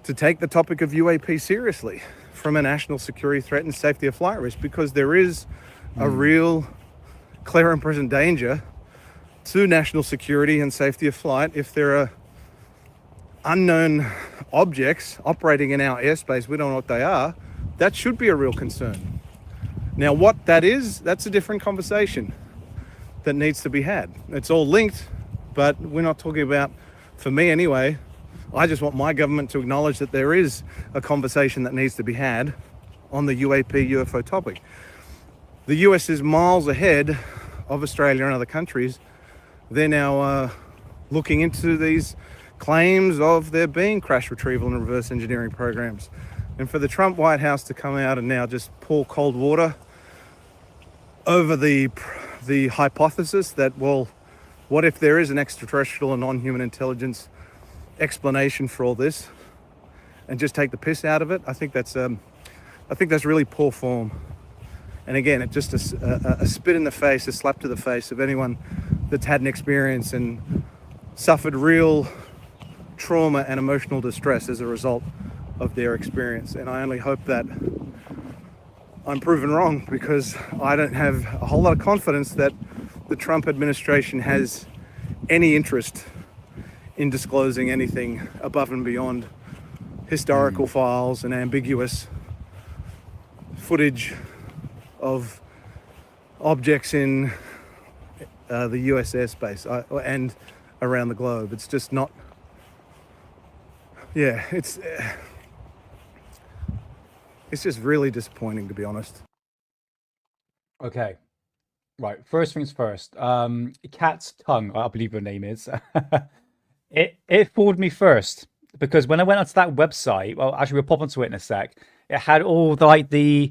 to take the topic of UAP seriously from a national security threat and safety of flight risk, because there is a real clear and present danger to national security and safety of flight if there are unknown objects operating in our airspace. We don't know what they are. That should be a real concern. Now, what that is, that's a different conversation that needs to be had. It's all linked, but we're not talking about, for me anyway, I just want my government to acknowledge that there is a conversation that needs to be had on the UAP UFO topic. The US is miles ahead of Australia and other countries. They're now looking into these claims of there being crash retrieval and reverse engineering programs. And for the Trump White House to come out and now just pour cold water over the hypothesis that, well, what if there is an extraterrestrial and non-human intelligence explanation for all this, and just take the piss out of it, I think that's really poor form. And again, it's just a spit in the face, a slap to the face of anyone that's had an experience and suffered real trauma and emotional distress as a result of their experience. And I only hope that I'm proven wrong, because I don't have a whole lot of confidence that the Trump administration has any interest in disclosing anything above and beyond historical files and ambiguous footage of objects in the US airspace and around the globe. It's just not, it's just really disappointing, to be honest. Okay. Right. First things first. Cat's tongue, I believe her name is. It fooled me first, because when I went onto that website, well, actually we'll pop onto it in a sec. It had all the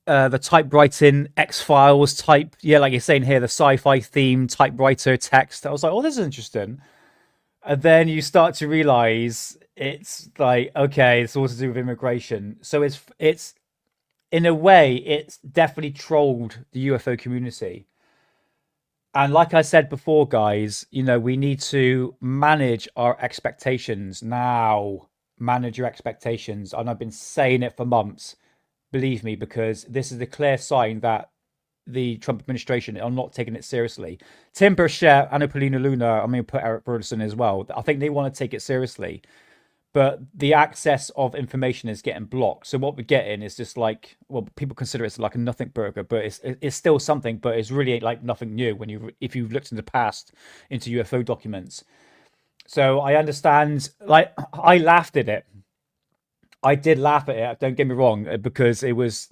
typewriting X-Files type, like you're saying here, the sci-fi theme typewriter text. I was like, oh, this is interesting. And then you start to realize it's like, okay, it's all to do with immigration. So it's in a way, it's definitely trolled the UFO community. And like I said before, guys, we need to manage our expectations now. Manage your expectations. And I've been saying it for months. Believe me, because this is a clear sign that the Trump administration are not taking it seriously. Tim Burchett, Anna Paulina Luna, I'm going to put Eric Burleson as well. I think they want to take it seriously. But the access of information is getting blocked. So what we're getting is just like, well, people consider it like a nothing burger, but it's still something, but it's really like nothing new if you've looked in the past into UFO documents. So I understand, like, I laughed at it. I did laugh at it, don't get me wrong, because it was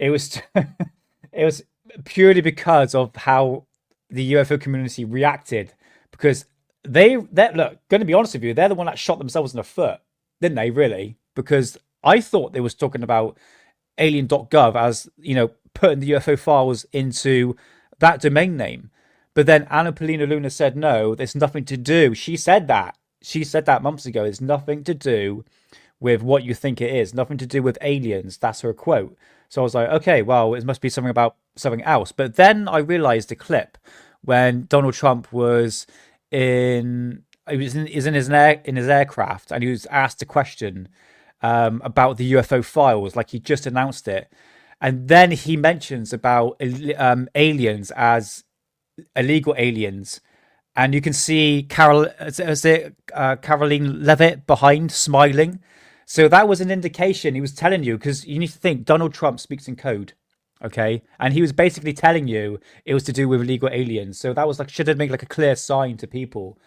it was purely because of how the UFO community reacted, because look, going to be honest with you, they're the one that shot themselves in the foot, didn't they, really? Because I thought they was talking about Alien.gov as, putting the UFO files into that domain name. But then Anna Paulina Luna said, no, there's nothing to do. She said that months ago. It's nothing to do with what you think it is. Nothing to do with aliens. That's her quote. So I was like, okay, well, it must be something about something else. But then I realized the clip when Donald Trump was in his aircraft, and he was asked a question about the UFO files, like he just announced it, and then he mentions about aliens as illegal aliens, and you can see Caroline Levitt behind smiling. So that was an indication. He was telling you, because you need to think Donald Trump speaks in code, okay, and he was basically telling you it was to do with illegal aliens. So that was like, should have made like a clear sign to people.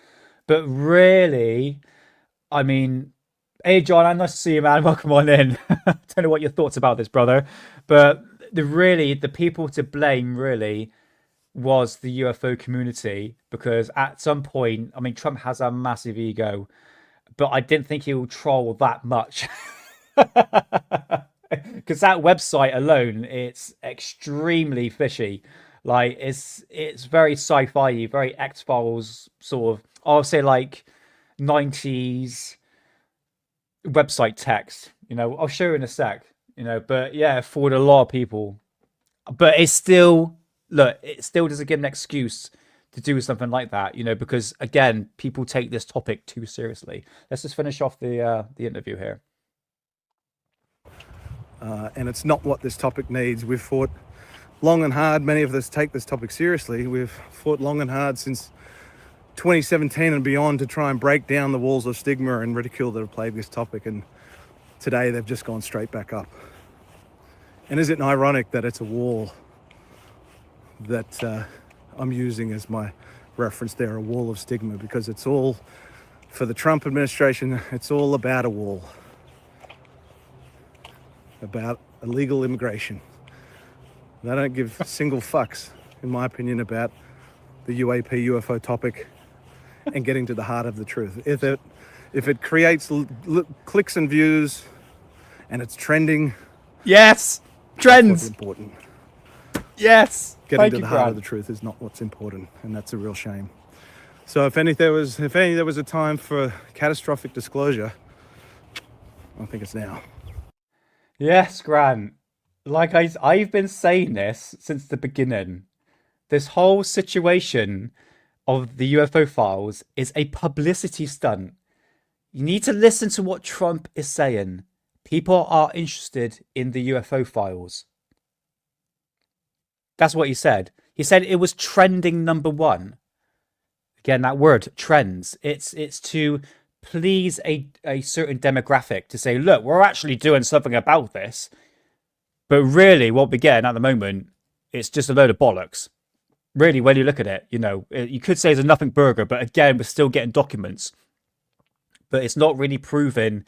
But really, I mean, Hey, John, nice to see you, man. Welcome on in. Don't know what your thoughts about this, brother, but the people to blame really was the UFO community because at some point, I mean, Trump has a massive ego, but I didn't think he would troll that much. Because that website alone, it's extremely fishy. Like it's very sci-fi, very X-Files sort of. I'll say like 90s website text. I'll show you in a sec. But yeah, for a lot of people, but it's still look. It still doesn't give an excuse to do something like that. Because again, people take this topic too seriously. Let's just finish off the interview here. And it's not what this topic needs. We've fought long and hard. Many of us take this topic seriously. We've fought long and hard since 2017 and beyond to try and break down the walls of stigma and ridicule that have plagued this topic. And today they've just gone straight back up. And isn't it ironic that it's a wall that I'm using as my reference there, a wall of stigma, because it's all, for the Trump administration, it's all about a wall, about illegal immigration. They don't give single fucks, in my opinion, about the UAP UFO topic and getting to the heart of the truth. If it creates clicks and views and it's trending, Yes, that's trends. what's important. Yes, Getting thank to you, the heart Grant. of the truth is not what's important, and that's a real shame. So if there was a time for catastrophic disclosure, I think it's now. Yes, Grant. Like I've been saying this since the beginning. This whole situation of the UFO files is a publicity stunt. You need to listen to what Trump is saying. People are interested in the UFO files. That's what he said. He said it was trending #1. Again, that word, trends. It's to please a certain demographic to say, look, we're actually doing something about this. But really, what we're getting at the moment, it's just a load of bollocks. Really, when you look at it, you could say it's a nothing burger, but again, we're still getting documents. But it's not really proving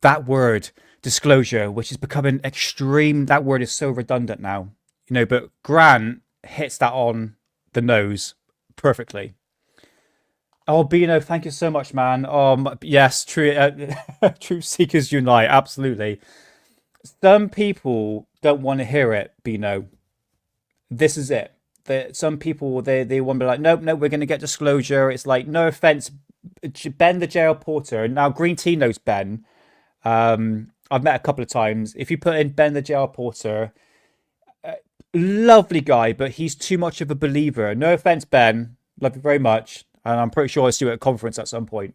that word, disclosure, which is becoming extreme. That word is so redundant now. But Grant hits that on the nose perfectly. Oh, Bino, thank you so much, man. Yes, true. Truth seekers unite. Absolutely. Some people don't want to hear it, Bino. This is it. Some people they want to be like, nope, we're going to get disclosure. It's like, no offense, Ben the jail porter. Now Green Tea knows Ben. I've met a couple of times. If you put in Ben the jail porter, lovely guy, but he's too much of a believer. No offense, Ben. Love you very much. And I'm pretty sure I see you at a conference at some point.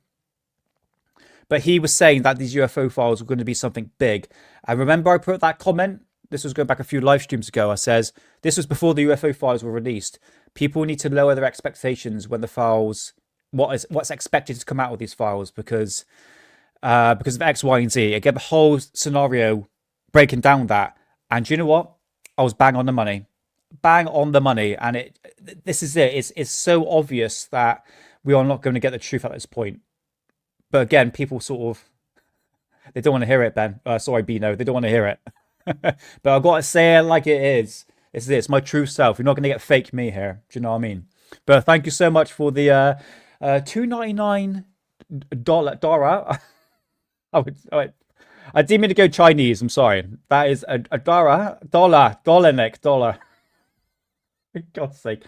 But he was saying that these UFO files were going to be something big. And remember I put that comment? This was going back a few live streams ago. I says, this was before the UFO files were released. People need to lower their expectations when the files, what's expected to come out of these files because of X, Y, and Z. I get the whole scenario breaking down that. And do you know what? I was bang on the money. Bang on the money. And this is it. It's so obvious that we are not going to get the truth at this point. But again, people sort of, they don't want to hear it, Ben. Sorry, Bino. They don't want to hear it. But I've got to say it like it is. It's my true self. You're not going to get fake me here. Do you know what I mean? But thank you so much for the $2.99 dollar. I didn't mean to go Chinese. I'm sorry. That is a dollar. For God's sake.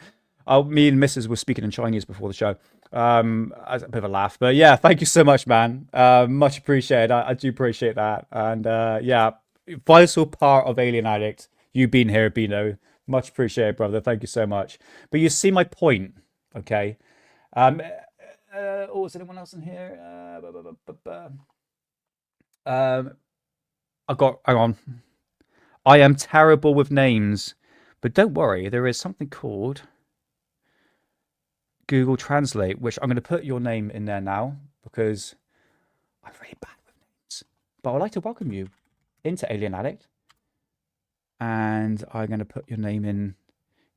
Me and Mrs. were speaking in Chinese before the show. As a bit of a laugh. But yeah, thank you so much, man. Much appreciated. I do appreciate that. And yeah, vital part of Alien Addict. You being here, Bino. Much appreciated, brother. Thank you so much. But you see my point, okay? Is anyone else in here? Hang on. I am terrible with names, but don't worry, there is something called Google Translate, which I'm going to put your name in there now because I'm very bad with names. But I'd like to welcome you into Alien Addict. And I'm going to put your name in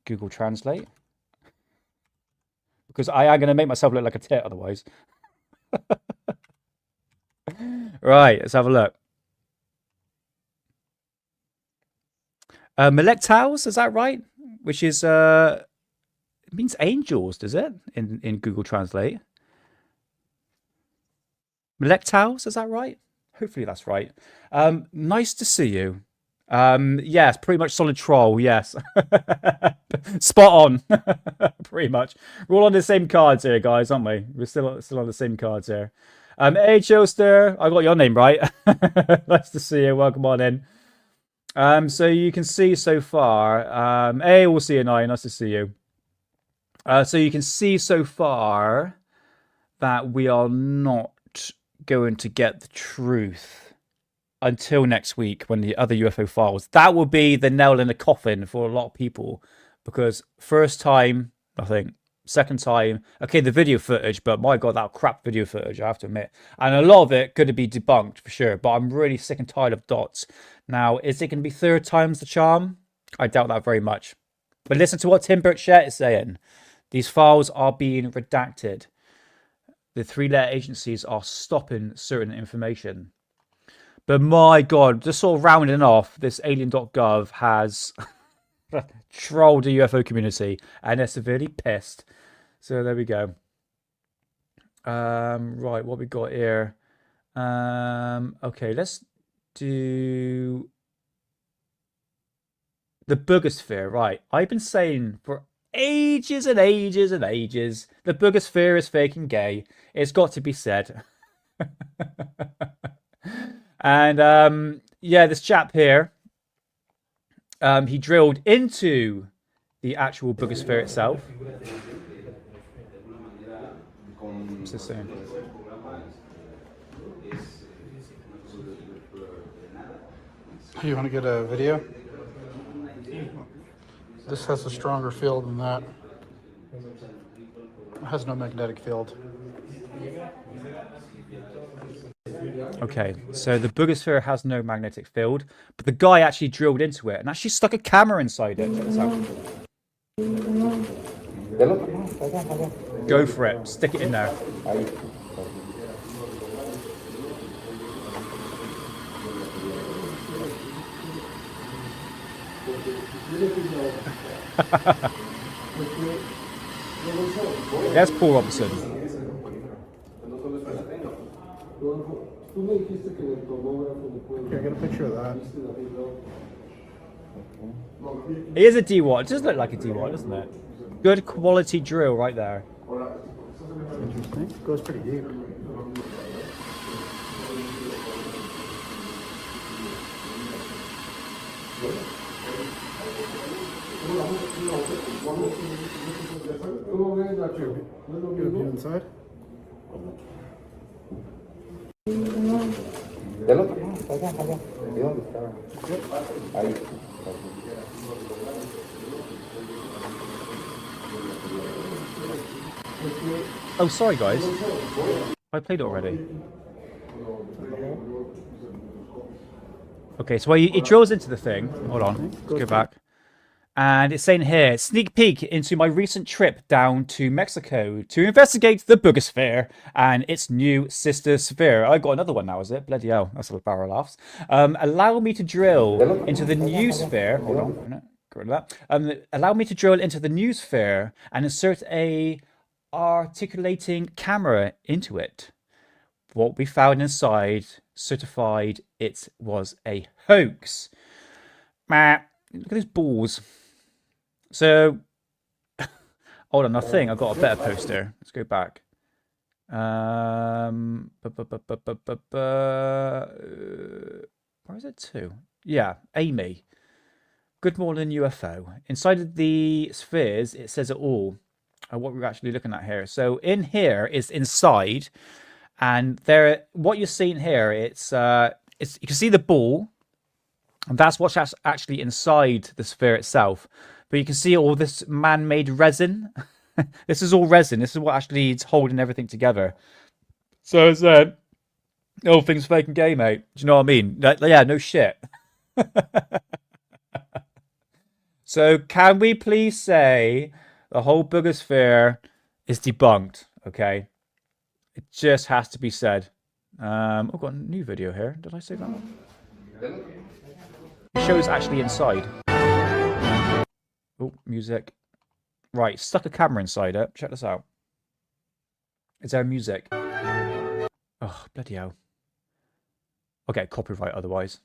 Google Translate because I am going to make myself look like a tit otherwise. Right, let's have a look. Melectals, is that right? Which is it means angels, does it? In Google Translate. Melectals, is that right? Hopefully that's right. Nice to see you. Yes, pretty much solid troll, yes. Spot on. Pretty much. We're all on the same cards here, guys, aren't we? We're still on the same cards here. Hey Joester, I got your name right. Nice to see you. Welcome on in. So you can see so far. Hey, we'll see you, Nine. Nice to see you. So you can see so far that we are not going to get the truth until next week when the other UFO files. That will be the nail in the coffin for a lot of people, because first time, nothing. Second time, okay, the video footage, but my god, that crap video footage, I have to admit. And a lot of it could be debunked for sure, but I'm really sick and tired of dots. Now, is it going to be third time's the charm? I doubt that very much. But listen to what Tim Burchett is saying. These files are being redacted. The three-letter agencies are stopping certain information. But my god, just sort of rounding off, this Alien.gov has trolled the UFO community, and they're severely pissed. So there we go. Right, what we got here? Okay, let's do the Boogosphere. Right, I've been saying for ages and ages and ages, the Boogosphere is fake and gay. It's got to be said. And yeah, this chap here, he drilled into the actual Boogosphere itself. What's this saying? You want to get a video? This has a stronger field than that. It has no magnetic field. Okay, so the Boogosphere has no magnetic field, but the guy actually drilled into it and actually stuck a camera inside it. Check this out. Go for it. Stick it in there. There's Paul Robinson. Here, get a picture of that. It is a D-Watt. It does look like a D-Watt, doesn't it? Good quality drill right there. Interesting. Goes pretty deep. Get a view inside. Oh, sorry, guys. I played it already. Okay, so it drills into the thing. Hold on. Let's go back. And it's saying here, sneak peek into my recent trip down to Mexico to investigate the Boogosphere and its new sister sphere. I got another one now, is it? Bloody hell, that's a barrel laughs. Allow me to drill into the new sphere. Hold on a minute. Get rid of that. Allow me to drill into the new sphere and insert a articulating camera into it. What we found inside certified it was a hoax. Look at these balls. So, hold on, I think I've got a better poster. Let's go back. Where is it to? Yeah, Amy. Good morning, UFO. Inside of the spheres, it says it all. What we're actually looking at here. So in here is inside, and there, what you're seeing here, it's you can see the ball, and that's what's actually inside the sphere itself. But you can see all this man-made resin. This is all resin. This is what actually is holding everything together. So it's the whole thing's fake and gay, mate. Do you know what I mean? Yeah, no shit. So can we please say the whole Boogosphere is debunked? Okay, it just has to be said. I've got a new video here. Did I say that one? It shows actually inside. Oh, music. Right, stuck a camera inside it. Check this out. Is there music? Oh, bloody hell. I'll get copyright otherwise.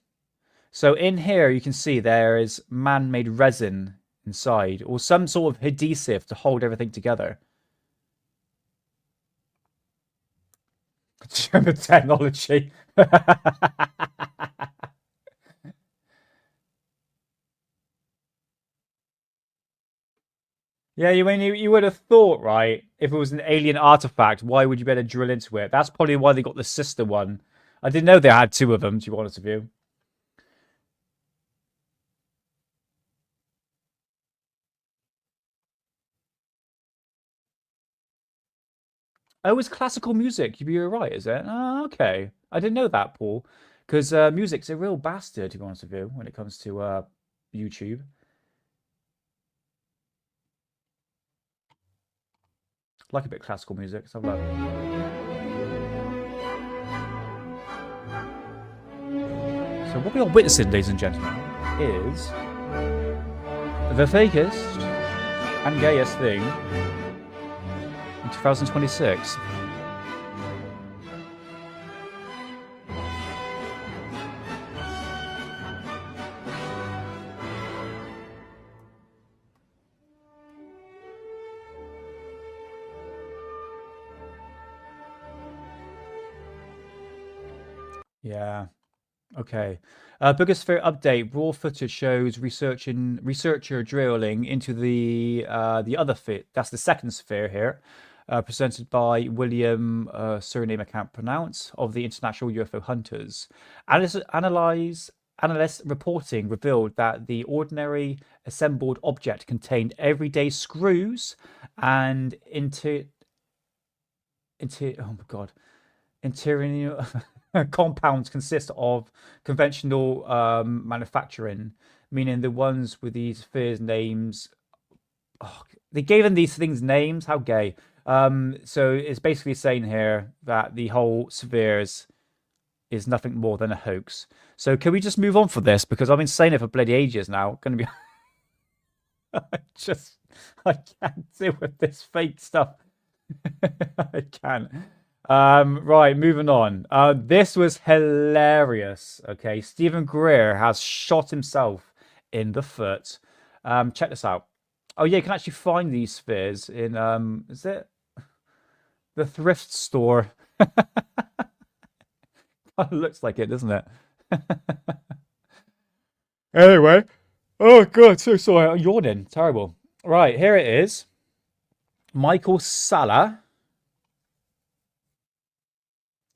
So in here, you can see there is man-made resin inside, or some sort of adhesive to hold everything together. German technology. Yeah, you would have thought, right? If it was an alien artifact, why would you better drill into it? That's probably why they got the sister one. I didn't know they had two of them, to be honest with you. Oh, it's classical music. You're right, is it? Oh, okay. I didn't know that, Paul. Because music's a real bastard, to be honest with you, when it comes to YouTube. Like a bit of classical music. Let's have a look. So what we are witnessing, ladies and gentlemen, is the fakest and gayest thing in 2026. Yeah. Okay. Boogosphere update. Raw footage shows researcher drilling into the other sphere. That's the second sphere here, presented by William, surname I can't pronounce, of the International UFO Hunters. Analyst reporting revealed that the ordinary assembled object contained everyday screws and oh my god, interior. Compounds consist of conventional manufacturing, meaning the ones with these spheres names. Oh, they gave them these things names. How gay! So it's basically saying here that the whole spheres is nothing more than a hoax. So can we just move on for this, because I've been saying it for bloody ages now. Going to be, I can't deal with this fake stuff. I can't. Right, moving on. This was hilarious. Okay, Stephen Greer has shot himself in the foot. Check this out. Oh yeah, you can actually find these spheres in is it the thrift store? Looks like it, doesn't it? Anyway, oh god, so sorry, I'm yawning. Terrible. Right, here it is. Michael Salla,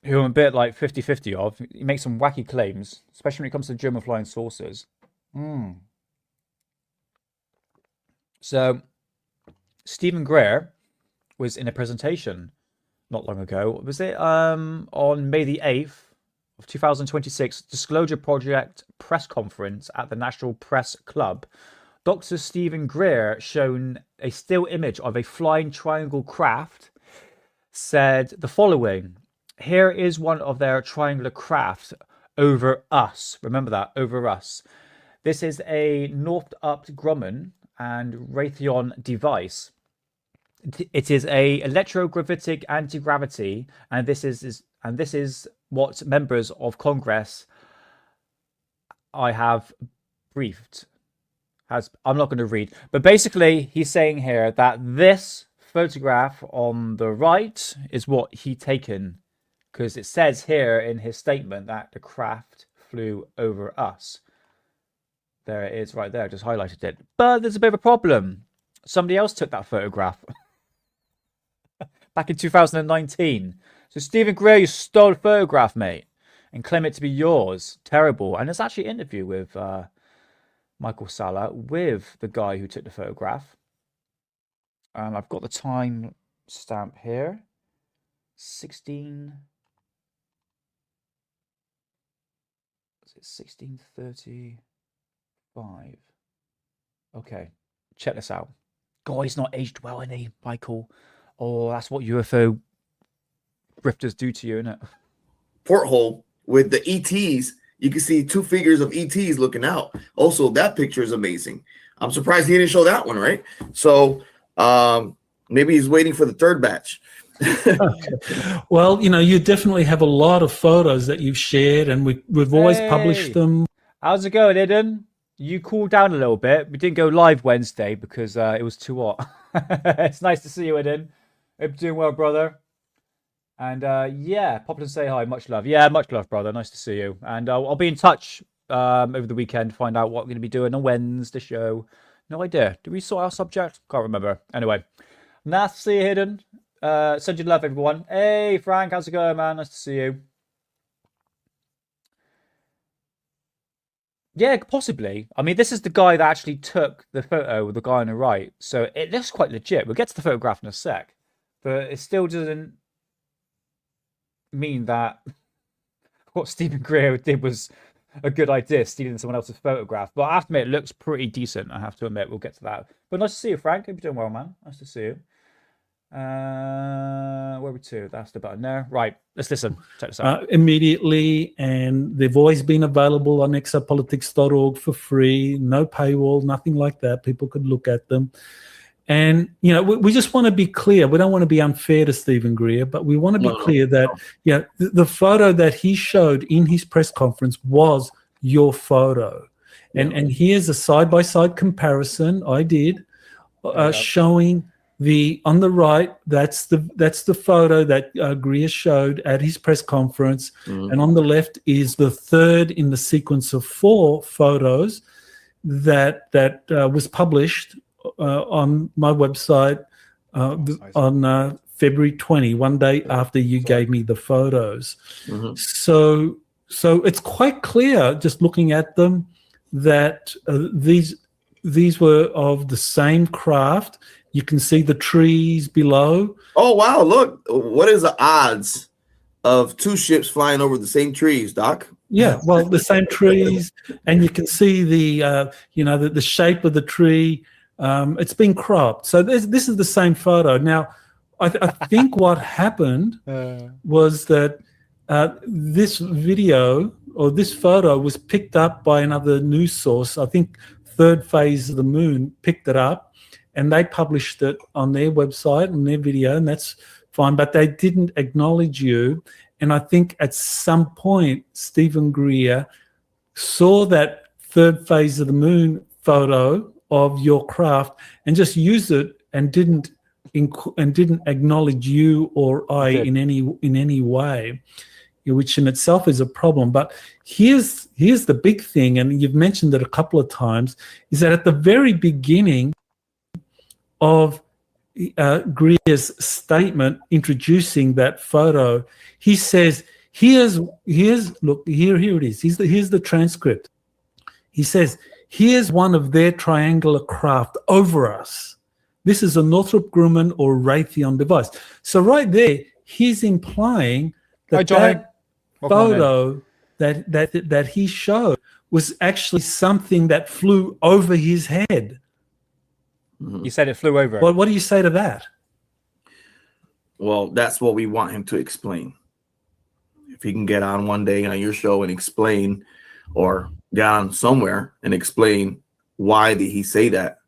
who I'm a bit like 50-50 of. He makes some wacky claims, especially when it comes to German flying saucers. So, Stephen Greer was in a presentation not long ago. Was it on May the 8th of 2026, Disclosure Project press conference at the National Press Club. Dr. Stephen Greer, shown a still image of a flying triangle craft, said the following: "Here is one of their triangular craft over us." Remember that, over us. "This is a Northrop Grumman and Raytheon device. It is a electrogravitic anti-gravity, and this is what members of Congress I have briefed." I'm not going to read, but basically he's saying here that this photograph on the right is what he taken, because it says here in his statement that the craft flew over us. There it is right there, just highlighted it. But there's a bit of a problem. Somebody else took that photograph back in 2019. So Stephen Greer, you stole a photograph, mate, and claim it to be yours. Terrible. And there's actually an interview with Michael Salla with the guy who took the photograph. And I've got the time stamp here. 1635. Okay, check this out. God, he's not aged well, is he, Michael? Oh, that's what UFO grifters do to you, isn't it? porthole with the ETs. You can see two figures of ETs looking out. Also, that picture is amazing. I'm surprised he didn't show that one, right? So maybe he's waiting for the third batch. Well, you definitely have a lot of photos that you've shared, and we've always published them. How's it going, Eden? You cooled down a little bit. We didn't go live Wednesday because it was too hot. It's nice to see you, Eden. Hope you're doing well, brother. And yeah, pop in and say hi. Much love. Yeah, much love, brother. Nice to see you. And I'll be in touch over the weekend to find out what we're going to be doing on Wednesday show. No idea. Did we sort our subject? Can't remember. Anyway, nice to see you, Eden. Send you love, everyone. Hey, Frank, how's it going, man? Nice to see you. Yeah, possibly. I mean, this is the guy that actually took the photo with the guy on the right. So it looks quite legit. We'll get to the photograph in a sec. But it still doesn't mean that what Stephen Greer did was a good idea, stealing someone else's photograph. But I have to admit, it looks pretty decent. I have to admit, we'll get to that. But nice to see you, Frank. Hope you're doing well, man. Nice to see you. Where are we to? That's the button there. Right, let's listen. Check this out. Immediately, and they've always been available on exopolitics.org for free, no paywall, nothing like that. People could look at them. And, we just want to be clear. We don't want to be unfair to Stephen Greer, but we want to be clear that, the photo that he showed in his press conference was your photo. And here's a side-by-side comparison I did showing on the right, that's the photo that Greer showed at his press conference. And on the left is the third in the sequence of 4 photos that was published on my website on February 20, one day after you gave me the photos. So it's quite clear, just looking at them, that these were of the same craft. You can see the trees below. Oh, wow. Look, what is the odds of 2 ships flying over the same trees, Doc? Yeah, well, the same trees, and you can see the shape of the tree. It's been cropped. So this is the same photo. Now, I think what happened was that this video or this photo was picked up by another news source. I think Third Phase of the Moon picked it up, and they published it on their website and their video, and that's fine. But they didn't acknowledge you. And I think at some point, Stephen Greer saw that Third Phase of the Moon photo of your craft and just used it and didn't acknowledge you or I in any way, which in itself is a problem. But here's the big thing, and you've mentioned it a couple of times, is that at the very beginning of Greer's statement introducing that photo, he says, here's look, here it is. Here's the transcript. He says, here's one of their triangular craft over us. This is a Northrop Grumman or Raytheon device. So right there, he's implying that that photo that he showed was actually something that flew over his head. You said it flew over. Well, what do you say to that? Well, that's what we want him to explain. If he can get on one day on your show and explain, or get on somewhere and explain why did he say that,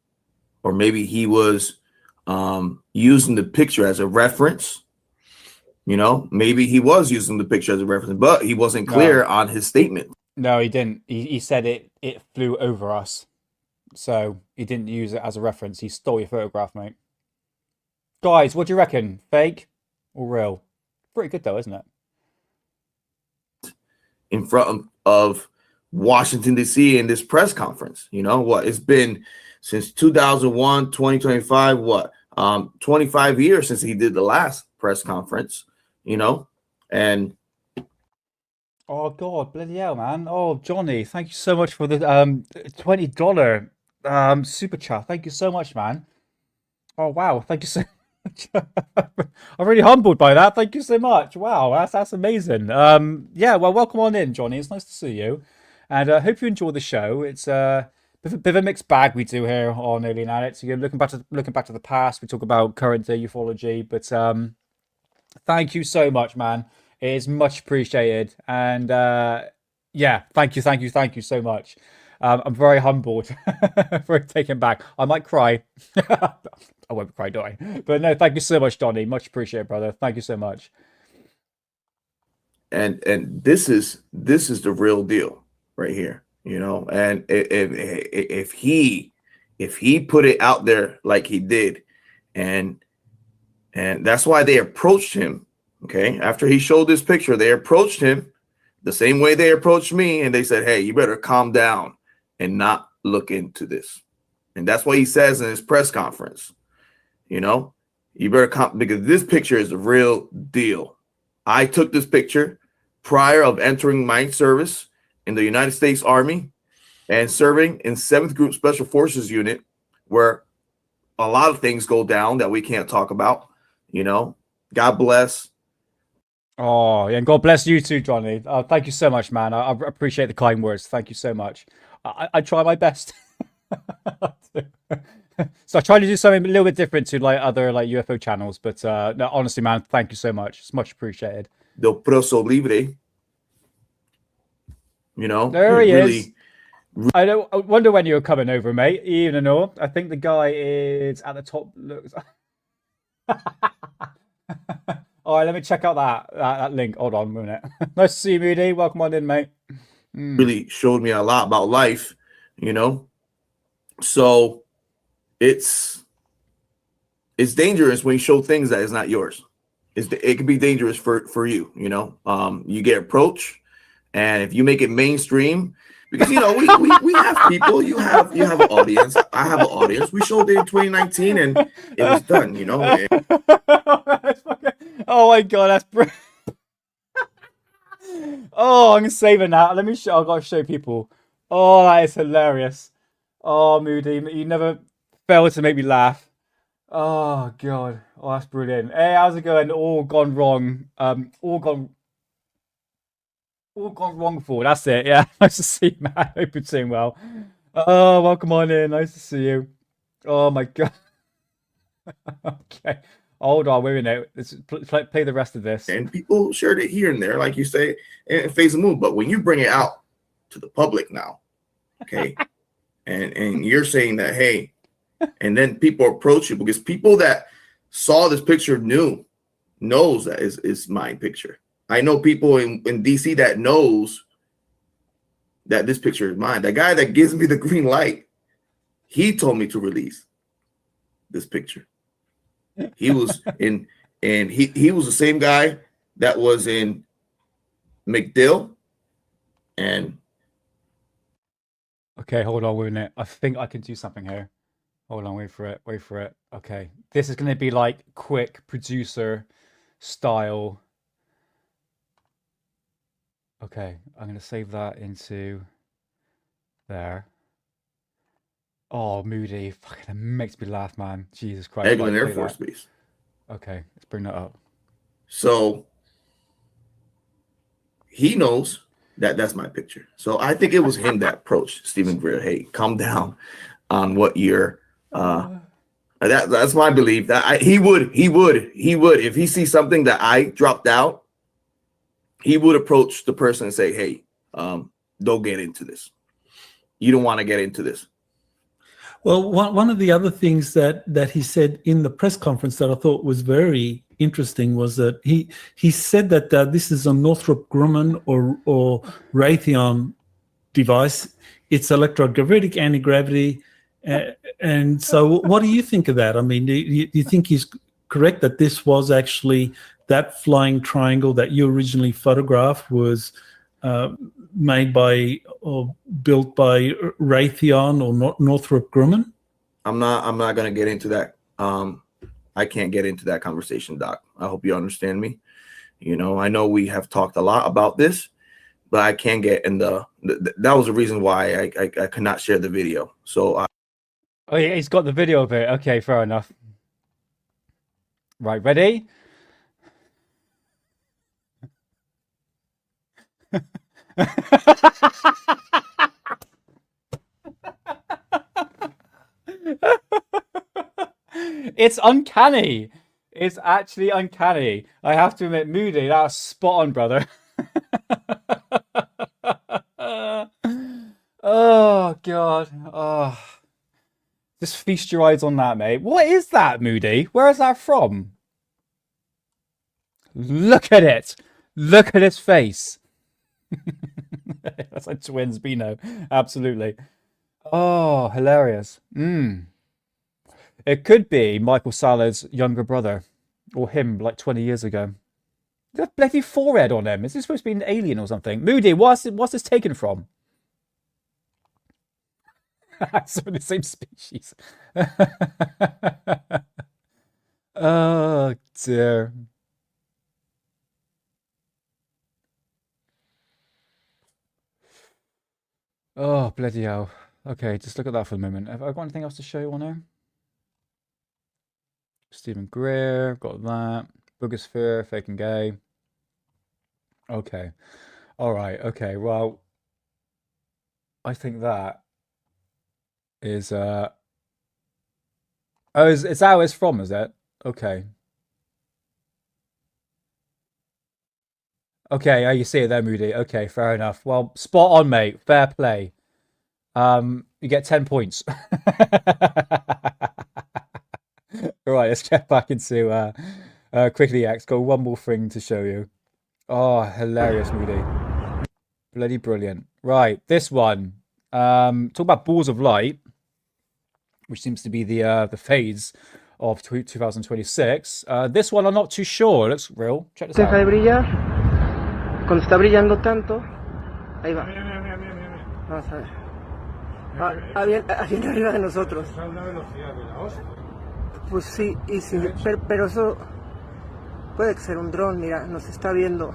or maybe he was using the picture as a reference. Maybe he was using the picture as a reference, but he wasn't clear on his statement. No, he didn't. He said it flew over us. So he didn't use it as a reference. He stole your photograph, mate. Guys, what do you reckon? Fake or real? Pretty good though, isn't it? In front of Washington, D.C. in this press conference. It's been since 2001, 2025, 25 years since he did the last press conference, and oh God, bloody hell, man. Oh, Johnny, thank you so much for the $20 super chat. Thank you so much, man. Oh wow, thank you so much. I'm really humbled by that. Thank you so much. Wow, that's amazing. Yeah, well, welcome on in, Johnny. It's nice to see you, and I hope you enjoy the show. It's a bit of a mixed bag we do here on Alien Addict. So you're looking back to the past. We talk about current day ufology, but thank you so much, man. It is much appreciated. And yeah, thank you so much. I'm very humbled for it taken back. I might cry. I won't cry, do I? But no, thank you so much, Donnie. Much appreciated, brother. Thank you so much. And this is the real deal right here, you know. And if he put it out there like he did, and that's why they approached him. Okay, after he showed this picture, they approached him the same way they approached me, and they said, "Hey, you better calm down and not look into this." And that's what he says in his press conference. You know, you better because this picture is the real deal. I took this picture prior of entering my service in the United States Army and serving in 7th Group Special Forces Unit, where a lot of things go down that we can't talk about. You know, God bless. Oh, yeah, and God bless you too, Johnny. Thank you so much, man. I appreciate the kind words. Thank you so much. I try my best. So I try to do something a little bit different to like other like UFO channels, but no, honestly, man, thank you so much. It's much appreciated. Del Proso Libre. You know, there he is. I wonder when you're coming over, mate. Even know. I think the guy is at the top. Looks. All right, let me check out that link. Hold on a minute. Nice to see you, Moody. Welcome on in, mate. Really showed me a lot about life, you know. So it's dangerous when you show things that is not yours. It can be dangerous for you, you know. You get approached, and if you make it mainstream, because you know we have people. You have an audience. I have an audience. We showed it in 2019, and it was done. You know. Oh my god, that's brilliant. Oh, I'm saving that. Let me show. I've got to show people. Oh, that is hilarious. Oh, Moody, you never fail to make me laugh. Oh god. Oh, that's brilliant. Hey, how's it going? All gone wrong. All gone wrong for. That's it. Yeah. Nice to see you, man. Hope you're doing well. Oh, welcome on in. Nice to see you. Oh my god. Okay. Hold on, wait a minute. Let's play the rest of this. And people shared it here and there, like you say, in Phase of Moon. But when you bring it out to the public now, okay, and you're saying that, hey, and then people approach you because people that saw this picture knows that is my picture. I know people in DC that knows that this picture is mine. The guy that gives me the green light, he told me to release this picture. He was in, and he was the same guy that was in McDill. And okay, hold on, wait a minute. I think I can do something here. Hold on, wait for it. Okay, this is gonna be like quick producer style. Okay, I'm gonna save that into there. Oh, Moody, fucking, that makes me laugh, man. Jesus Christ. Eglin Air Force Base. Okay, let's bring that up. So he knows that that's my picture. So I think it was him that approached Stephen Greer. Hey, calm down on what you're. That's my belief. That he would if he sees something that I dropped out, he would approach the person and say, "Hey, don't get into this. You don't want to get into this." Well, one of the other things that he said in the press conference that I thought was very interesting was that he said that this is a Northrop Grumman or Raytheon device. It's electrogravitic anti-gravity. And so what do you think of that? I mean, do you think he's correct that this was actually that flying triangle that you originally photographed was made by or built by Raytheon or Northrop Grumman? I'm not going to get into that. I can't get into that conversation, Doc. I hope you understand me. You know, I know we have talked a lot about this, but I can't get in that was the reason why I could not share the video. So oh yeah, he's got the video of it. Okay, fair enough. Right, ready? It's uncanny. It's actually uncanny. I have to admit, Moody, that was spot on, brother. Oh, God. Oh. Just feast your eyes on that, mate. What is that, Moody? Where is that from? Look at it. Look at his face. That's like twins, Bino. Absolutely. Oh, hilarious. It could be Michael Salah's younger brother. Or him, like 20 years ago. That bloody forehead on him. Is this supposed to be an alien or something? Moody, what's this taken from? Some of the same species. Oh, dear. Oh, bloody hell. Okay, just look at that for a moment. Have I got anything else to show you on there? Stephen Greer, got that. Boogosphere, fake and gay. Okay. All right. Okay. Well, I think that is oh, is that how it's from, is it? Okay. Okay, yeah, you see it there, Moody. Okay, fair enough. Well, spot on, mate. Fair play. You get 10 points. All right, let's get back into Quickly X. Got one more thing to show you. Oh, hilarious, Moody. Bloody brilliant. Right, this one. Talk about balls of light, which seems to be the phase of 2026. This one I'm not too sure. It looks real. Check this out. Deja de brillar. Cuando está brillando tanto, ahí va. Vamos a ver. Viene arriba de nosotros. Pues sí, y sí, pero eso puede ser un dron, mira, nos está viendo.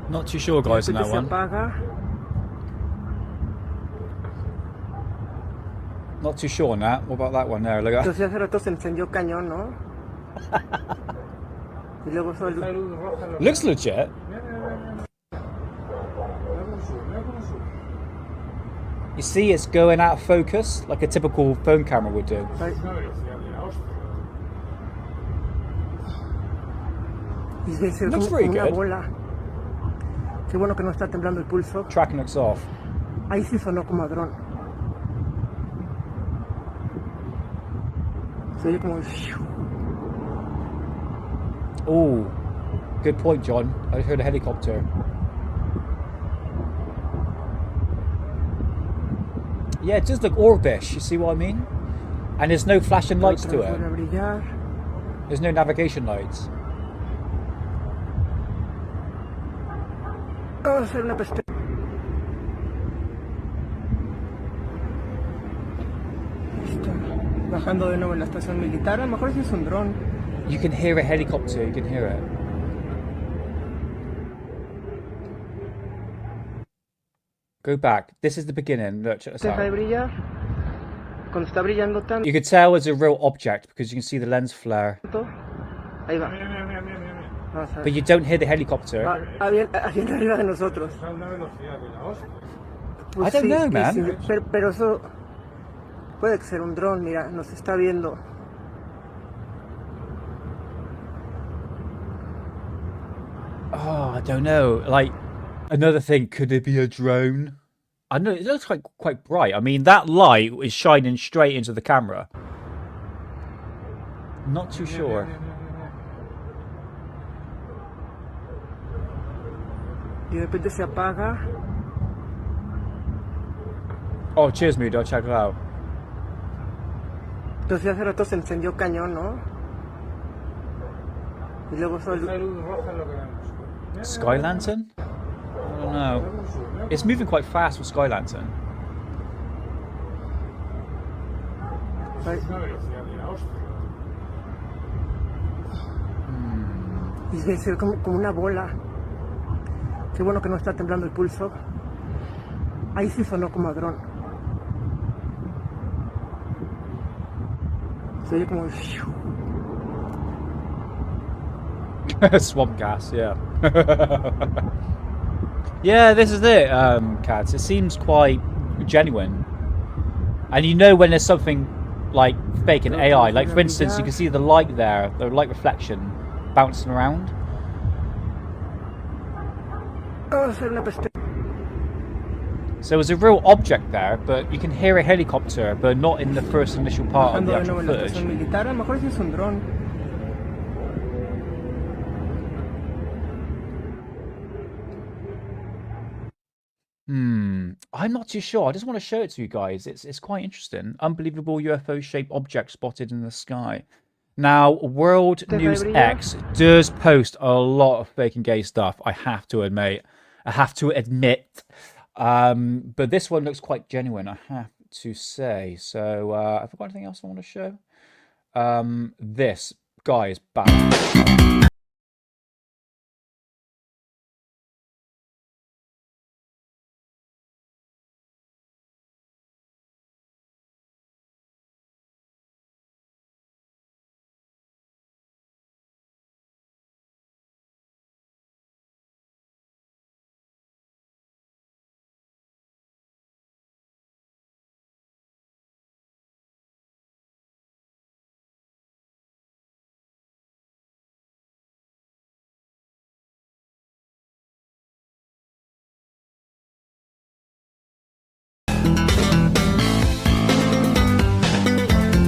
Not too sure, guys, on that one. Not too sure on that. What about that one there? Look at Entonces hace rato se encendió cañón, ¿no? Y luego looks legit. You see, it's going out of focus like a typical phone camera would do. Looks pretty good. Qué bueno que no está temblando el pulso. Tracking looks off. Ahí sí sonó como a dron. Se oye como... Oh, good point, John. I heard a helicopter. Yeah, it does look orbish, you see what I mean? And there's no flashing lights to it. There's no navigation lights. Vamos a hacer una perspectiva. Bajando de nuevo en la estación militar, a lo mejor sí es un dron. You can hear a helicopter, you can hear it. Go back. This is the beginning. Look, check this out. Deja de brillar. Cuando está brillando tanto. You could tell it's a real object because you can see the lens flare. Ahí va. But you don't hear the helicopter. Viene arriba de nosotros. I don't know, man. Pero eso puede ser un dron, mira, nos está viendo. Oh, I don't know. Like, another thing, could it be a drone? I know, it looks like quite bright. I mean, that light is shining straight into the camera. Not too sure. Y de repente se apaga. Oh, cheers, Moody. I'll check it out. Entonces hace rato se encendió cañón, ¿no? Y luego Sky Lantern? I don't know. It's moving quite fast with Sky Lantern. Y debe ser como una bola. Qué bueno que no está temblando el pulso. Ahí sí sonó como a dron. Se oye como... Swamp gas, yeah. Yeah, this is it, Cats. It seems quite genuine. And you know when there's something like fake in AI. Like, for instance, you can see the light there, the light reflection bouncing around. So there's a real object there, but you can hear a helicopter, but not in the first initial part of the actual footage. I'm not too sure. I just want to show it to you guys. It's quite interesting. Unbelievable UFO-shaped object spotted in the sky. Now, World News X does post a lot of fake and gay stuff. I have to admit. But this one looks quite genuine, I have to say. So, have I got anything else I want to show? This guy is back.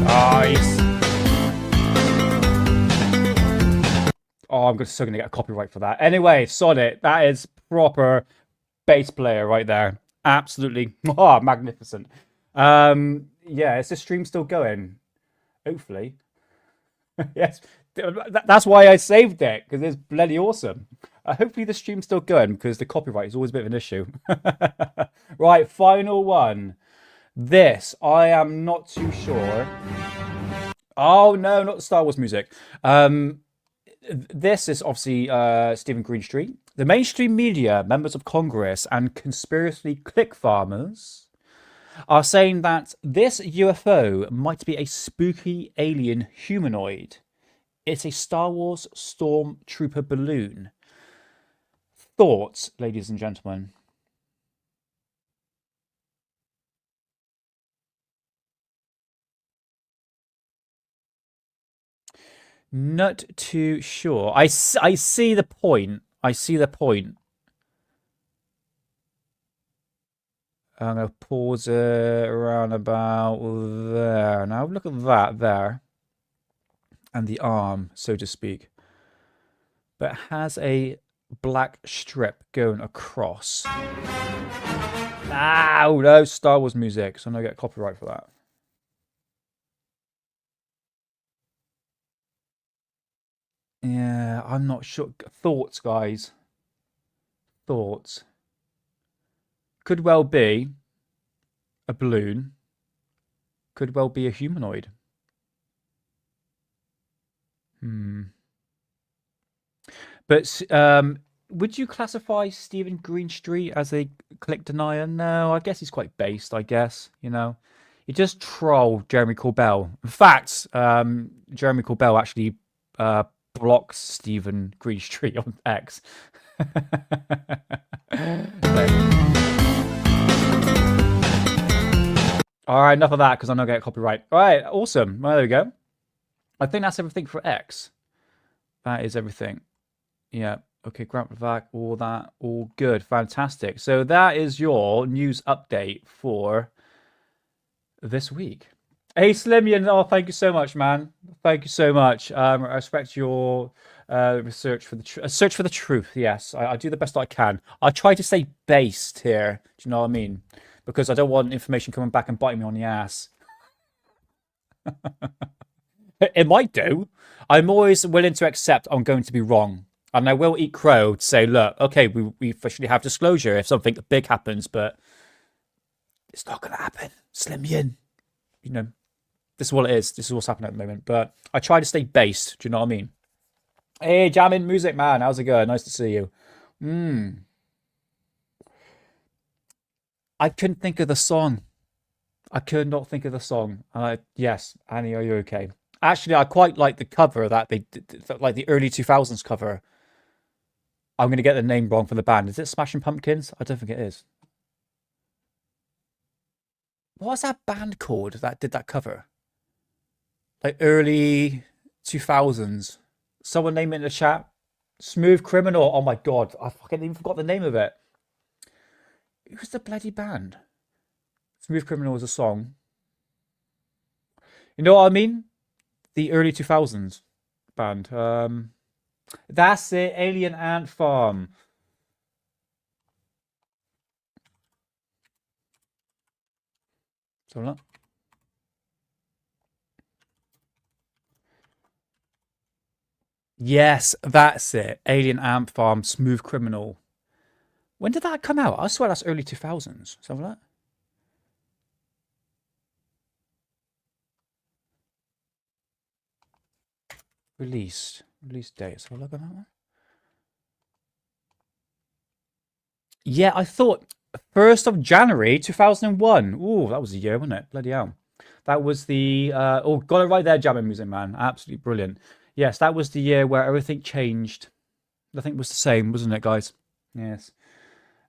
Nice. Oh, I'm still going to get a copyright for that. Anyway, Sonnet, that is proper bass player right there. Absolutely magnificent. Yeah, is the stream still going? Hopefully. Yes, that's why I saved it, because it's bloody awesome. Hopefully the stream's still going, because the copyright is always a bit of an issue. Right, final one. This, I am not too sure. Oh no, not the Star Wars music. This is obviously Stephen Greenstreet. The mainstream media, members of Congress, and conspiracy click farmers are saying that this UFO might be a spooky alien humanoid. It's a Star Wars stormtrooper balloon. Thoughts, ladies and gentlemen? Not too sure. I see the point. I see the point. I'm going to pause it around about there. Now look at that there. And the arm, so to speak. But it has a black strip going across. Ow, no, Star Wars music. So I'm going to get copyright for that. Yeah, I'm not sure. Thoughts, guys. Thoughts. Could well be a balloon. Could well be a humanoid. But would you classify Stephen Greenstreet as a click denier? No, I guess he's quite based, I guess, you know. He just trolled Jeremy Corbell. In fact, Jeremy Corbell actually blocks Stephen Greenstreet on X. All right, enough of that because I'm not going to get copyright. All right, awesome. Well, there we go. I think that's everything for X. That is everything. Yeah. Okay, Grant Vac, all that, all good. Fantastic. So that is your news update for this week. Hey, Slimian, oh, thank you so much, man. Thank you so much. I respect your research for the search for the truth. Yes, I do the best I can. I try to stay based here. Do you know what I mean? Because I don't want information coming back and biting me on the ass. It might do. I'm always willing to accept I'm going to be wrong. And I will eat crow to say, look, okay, we officially have disclosure if something big happens, but it's not going to happen. Slimian. You know, this is what it is. This is what's happening at the moment. But I try to stay based. Do you know what I mean? Hey, Jamming Music Man. How's it going? Nice to see you. I couldn't think of the song. I could not think of the song. Yes, Annie, are you okay? Actually, I quite like the cover that they did, like the early 2000s cover. I'm going to get the name wrong for the band. Is it Smashing Pumpkins? I don't think it is. What's that band called that did that cover? Like early 2000s. Someone name it in the chat. Smooth Criminal. Oh my god, I fucking even forgot the name of it. Who's the bloody band? Smooth Criminal was a song. You know what I mean? The early 2000s band. That's it. Alien Ant Farm. So look. Yes, that's it. Alien Ant Farm, Smooth Criminal. When did that come out? I swear that's early 2000s. Something like that. Release dates. Have a look at that one. Yeah, I thought 1st of January 2001. Ooh, that was the year, wasn't it? Bloody hell. That was the oh, got it right there, Jamming Music Man. Absolutely brilliant. Yes, that was the year where everything changed. Nothing was the same, wasn't it, guys? Yes.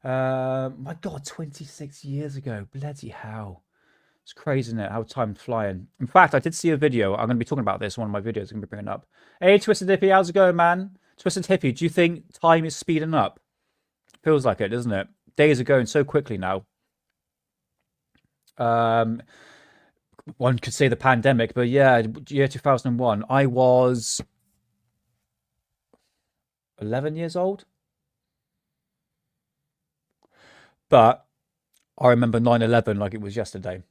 My God, 26 years ago. Bloody hell. It's crazy, isn't it? How time's flying. In fact, I did see a video. I'm going to be talking about this in one of my videos. I'm going to be bringing up. Hey, Twisted Hippie, how's it going, man? Twisted Hippie, do you think time is speeding up? Feels like it, doesn't it? Days are going so quickly now. One could say the pandemic, but yeah, year 2001. I was 11 years old. But I remember 9/11 like it was yesterday.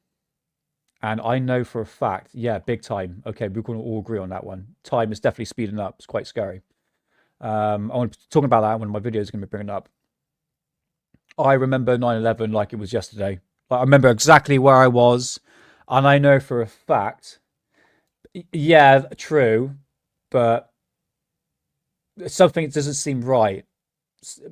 And I know for a fact, yeah, big time. Okay, we're going to all agree on that one. Time is definitely speeding up. It's quite scary. I want to talk about that in one of my videos. Going to be bringing up. I remember 9/11 like it was yesterday. Like, I remember exactly where I was, and I know for a fact. Yeah, true, but something doesn't seem right,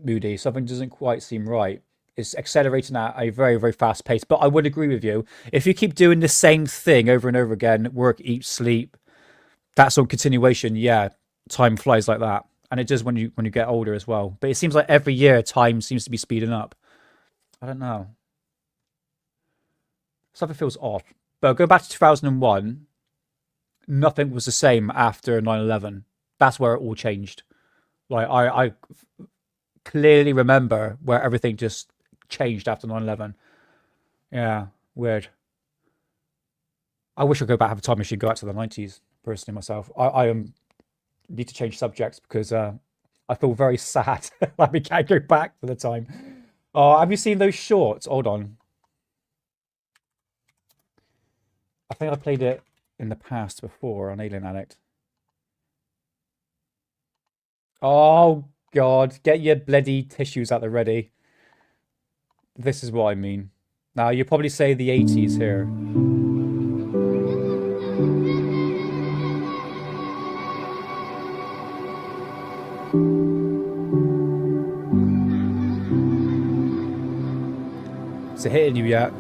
Moody. Something doesn't quite seem right. It's accelerating at a very, very fast pace. But I would agree with you. If you keep doing the same thing over and over again, work, eat, sleep, that's on continuation. Yeah, time flies like that, and it does when you get older as well. But it seems like every year time seems to be speeding up. I don't know. Something feels off. But go back to 2001. Nothing was the same after 9/11. That's where it all changed. Like I clearly remember where everything just changed after 9/11. Yeah, weird. I wish I could go back, have a time machine, go back to the 90s, personally, myself. I need to change subjects because I feel very sad. Like we can't go back to the time. Oh, have you seen those shorts? Hold on. I think I played it in the past before on Alien Addict. Oh, God. Get your bloody tissues out there ready. This is what I mean. Now, you'll probably say the 80s here. Is it hitting you yet?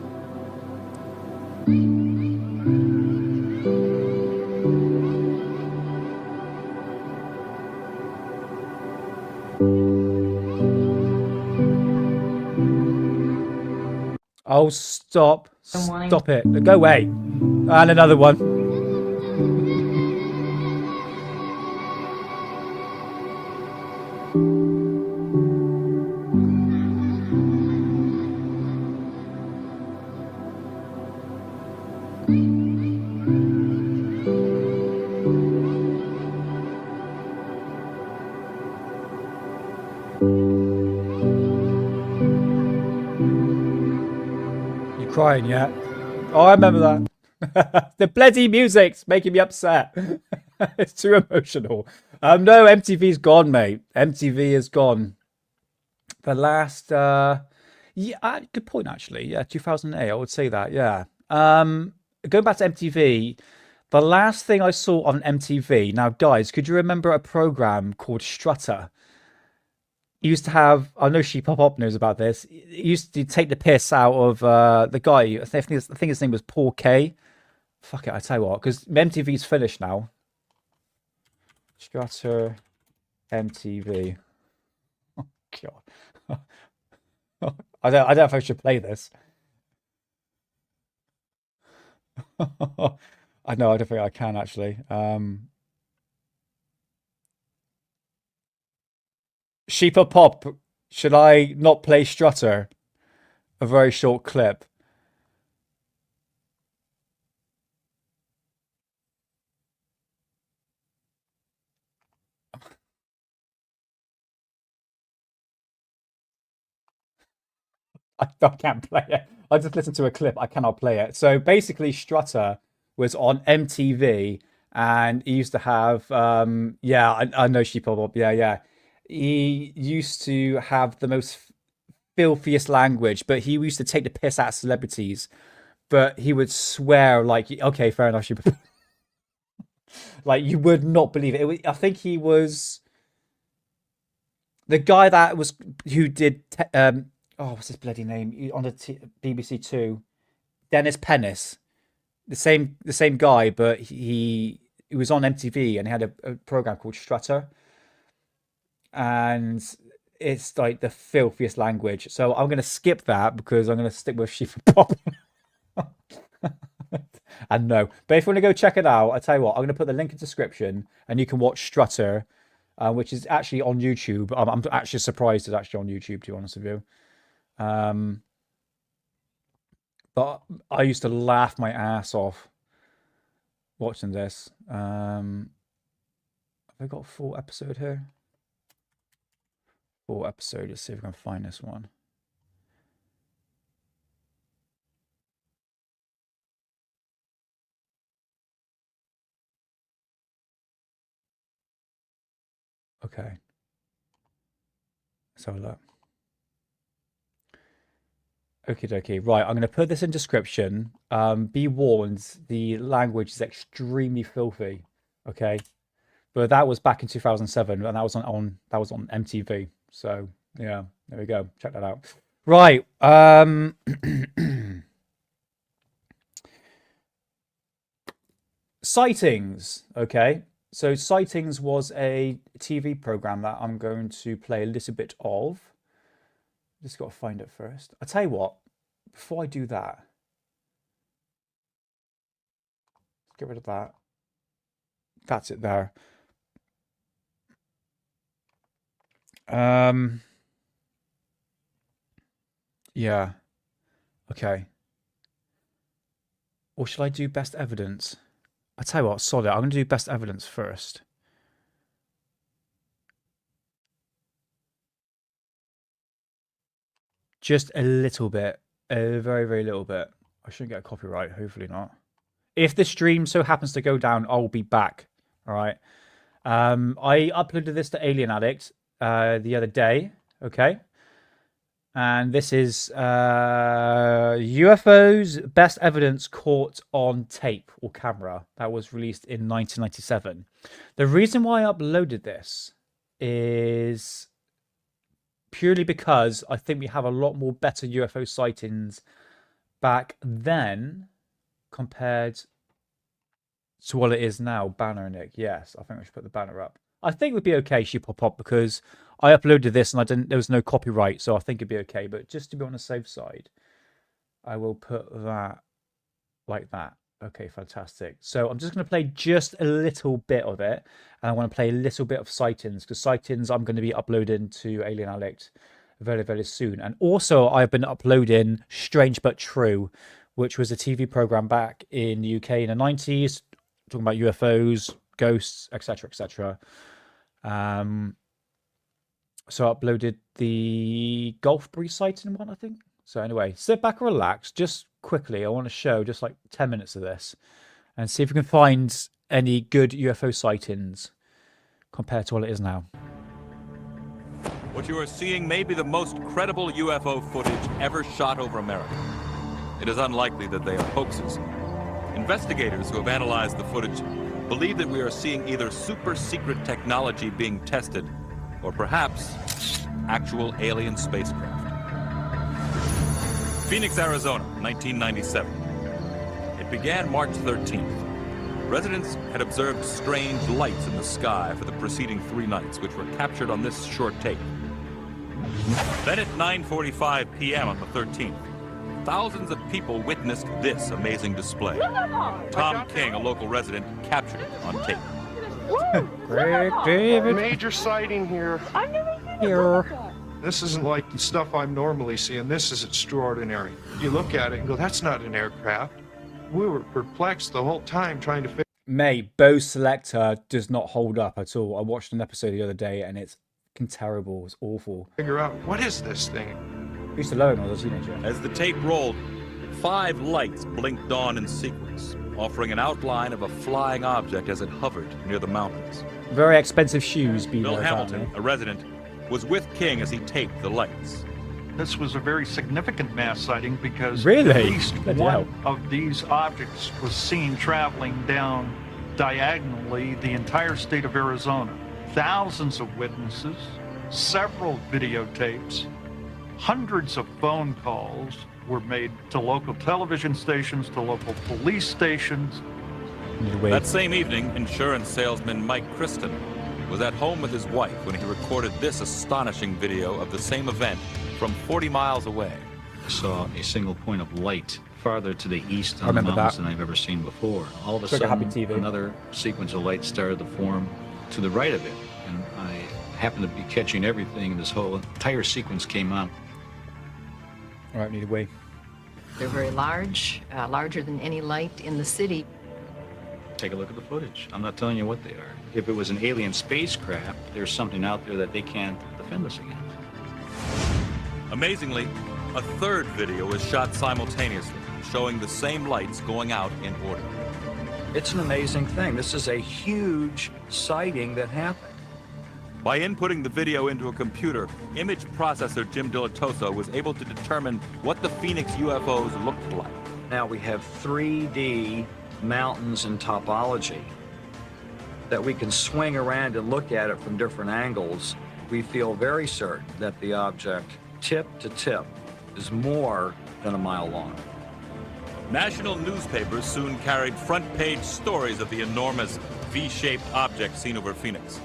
Oh, stop. Stop it. Go away. And another one. Crying yet? Oh, I remember that. The bloody music's making me upset. It's too emotional. No, MTV's gone, mate. MTV is gone. The last, yeah, good point actually. Yeah, 2008. I would say that. Yeah. Going back to MTV, the last thing I saw on MTV. Now, guys, could you remember a program called Strutter? He used to have, I know She Pop Up knows about this. He used to take the piss out of the guy. I think his name was Paul K. Fuck it, I tell you what, because MTV's finished now. Strutter MTV. Oh god. I don't know if I should play this. I know, I don't think I can actually. Sheepa Pop, should I not play Strutter? A very short clip. I can't play it. I just listened to a clip. I cannot play it. So basically, Strutter was on MTV, and he used to have, yeah, I know Sheepa Pop. Yeah. He used to have the most filthiest language, but he used to take the piss out of celebrities. But he would swear like, okay, fair enough, Sheepa Pop. Like, you would not believe it. I think he was the guy who did what's his bloody name on the BBC Two, Dennis Pennis, the same guy, but he was on MTV and he had a program called Strutter, and it's like the filthiest language. So I'm gonna skip that because I'm gonna stick with Sheepa Pop. And no, but if you want to go check it out, I tell you what, I'm going to put the link in the description, and you can watch Strutter, which is actually on YouTube. I'm actually surprised it's actually on YouTube, to be honest with you. But I used to laugh my ass off watching this. Have I got a full episode here? Full episode. Let's see if I can find this one. Okay. Let's have a look. Okie dokie. Right, I'm going to put this in description. Be warned, the language is extremely filthy. Okay, but that was back in 2007, and that was on MTV. So yeah, there we go. Check that out. Right. Sightings. Okay. So Sightings was a TV program that I'm going to play a little bit of. Just got to find it first. I'll tell you what, before I do that, get rid of that. That's it there. Yeah. Okay. Or should I do best evidence? I tell you what, solid. I'm going to do best evidence first. Just a little bit, a very, very little bit. I shouldn't get a copyright. Hopefully not. If the stream so happens to go down, I'll be back. All right. I uploaded this to Alien Addict the other day. Okay. And this is UFO's best evidence caught on tape or camera. That was released in 1997. The reason why I uploaded this is purely because I think we have a lot more better UFO sightings back then compared to what it is now. Banner, Nick. Yes, I think we should put the banner up. I think it would be okay, Sheepa Pop, because I uploaded this and there was no copyright, so I think it'd be okay. But just to be on the safe side, I will put that like that. Okay, fantastic. So I'm just going to play just a little bit of it, and I want to play a little bit of Sightings, because Sightings I'm going to be uploading to Alien Addict very, very soon. And also I've been uploading Strange But True, which was a TV program back in the UK in the 90s, talking about UFOs, ghosts, etc., etc. So I uploaded the Gulfbury sighting one, I think. So anyway, sit back and relax. Just quickly, I want to show just like 10 minutes of this and see if we can find any good UFO sightings compared to what it is now. What you are seeing may be the most credible UFO footage ever shot over America. It is unlikely that they are hoaxes. Investigators who have analyzed the footage believe that we are seeing either super secret technology being tested or perhaps actual alien spacecraft. Phoenix, Arizona, 1997. It It began March 13th. Residents had observed strange lights in the sky for the preceding 3 nights, which were captured on this short tape. Then at 9:45 p.m. on the 13th, thousands of people witnessed this amazing display. Tom King, a local resident, captured it on tape. Great, David. Major sighting here. Here. This isn't like the stuff I'm normally seeing. This is extraordinary. You look at it and go, that's not an aircraft. We were perplexed the whole time trying to figure. Mate, Bose Selector does not hold up at all. I watched an episode the other day and it's terrible. It's awful. Figure out, what is this thing? I used to love it when I was a teenager. As the tape rolled, 5 lights blinked on in sequence, offering an outline of a flying object as it hovered near the mountains. Very expensive shoes, be Bill there, Hamilton, apparently. a resident, was with King as he taped the lights. This was a very significant mass sighting because Really? at least Bloody one hell. of these objects was seen traveling down diagonally the entire state of Arizona. Thousands of witnesses, several videotapes, hundreds of phone calls were made to local television stations, to local police stations. That same evening, insurance salesman Mike Kristen was at home with his wife when he recorded this astonishing video of the same event from 40 miles away. I saw a single point of light farther to the east I on the remember mountains that. than I've ever seen before. All of a It's like a sudden, happy TV. another sequence of light started to form to the right of it, and I happened to be catching everything, and this whole entire sequence came on. All right, need a wee. They're very large, larger than any light in the city. Take a look at the footage. I'm not telling you what they are. If it was an alien spacecraft, there's something out there that they can't defend us against. Amazingly, a third video was shot simultaneously, showing the same lights going out in order. It's an amazing thing. This is a huge sighting that happened. By inputting the video into a computer, image processor Jim Dilatoso was able to determine what the Phoenix UFOs looked like. Now we have 3D mountains and topology that we can swing around and look at it from different angles. We feel very certain that the object, tip to tip, is more than a mile long. National newspapers soon carried front-page stories of the enormous V-shaped object seen over Phoenix.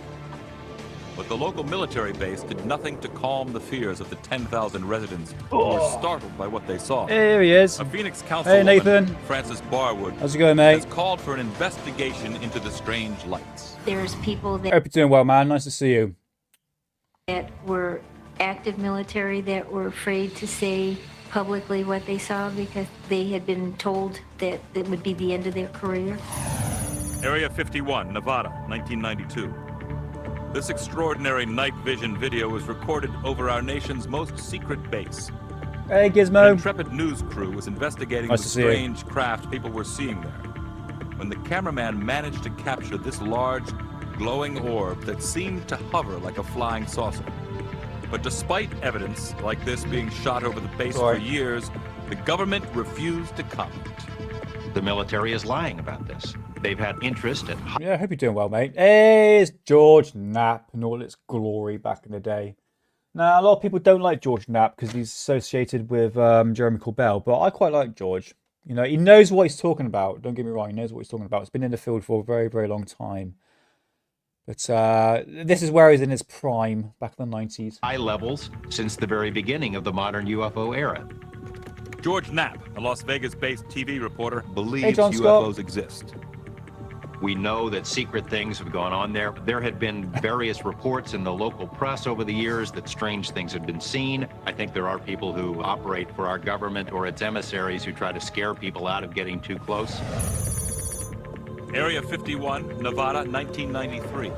But the local military base did nothing to calm the fears of the 10,000 residents who were startled by what they saw. Here he is. A Phoenix Hey, councilwoman, Nathan. Frances Barwood, How's it going, mate? has called for an investigation into the strange lights. There's people that, Hope you're doing well, man. Nice to see you. that were active military that were afraid to say publicly what they saw because they had been told that it would be the end of their career. Area 51, Nevada, 1992. This extraordinary night vision video was recorded over our nation's most secret base. Hey, An Gizmo. intrepid news crew was investigating Nice the to see you. strange craft people were seeing there, when the cameraman managed to capture this large, glowing orb that seemed to hover like a flying saucer. But despite evidence like this being shot over the base for years, the government refused to comment. The military is lying about this. They've had interest at... Yeah, I hope you're doing well, mate. Hey, it's George Knapp and all its glory back in the day. Now, a lot of people don't like George Knapp because he's associated with Jeremy Corbell, but I quite like George. You know, he knows what he's talking about. Don't get me wrong, he knows what he's talking about. He's been in the field for a very, very long time. But this is where he's in his prime, back in the 90s. high levels since the very beginning of the modern UFO era. George Knapp, a Las Vegas-based TV reporter, believes John Scott. UFOs exist. We know that secret things have gone on there. There had been various reports in the local press over the years that strange things had been seen. I think there are people who operate for our government or its emissaries who try to scare people out of getting too close. Area 51, Nevada, 1993.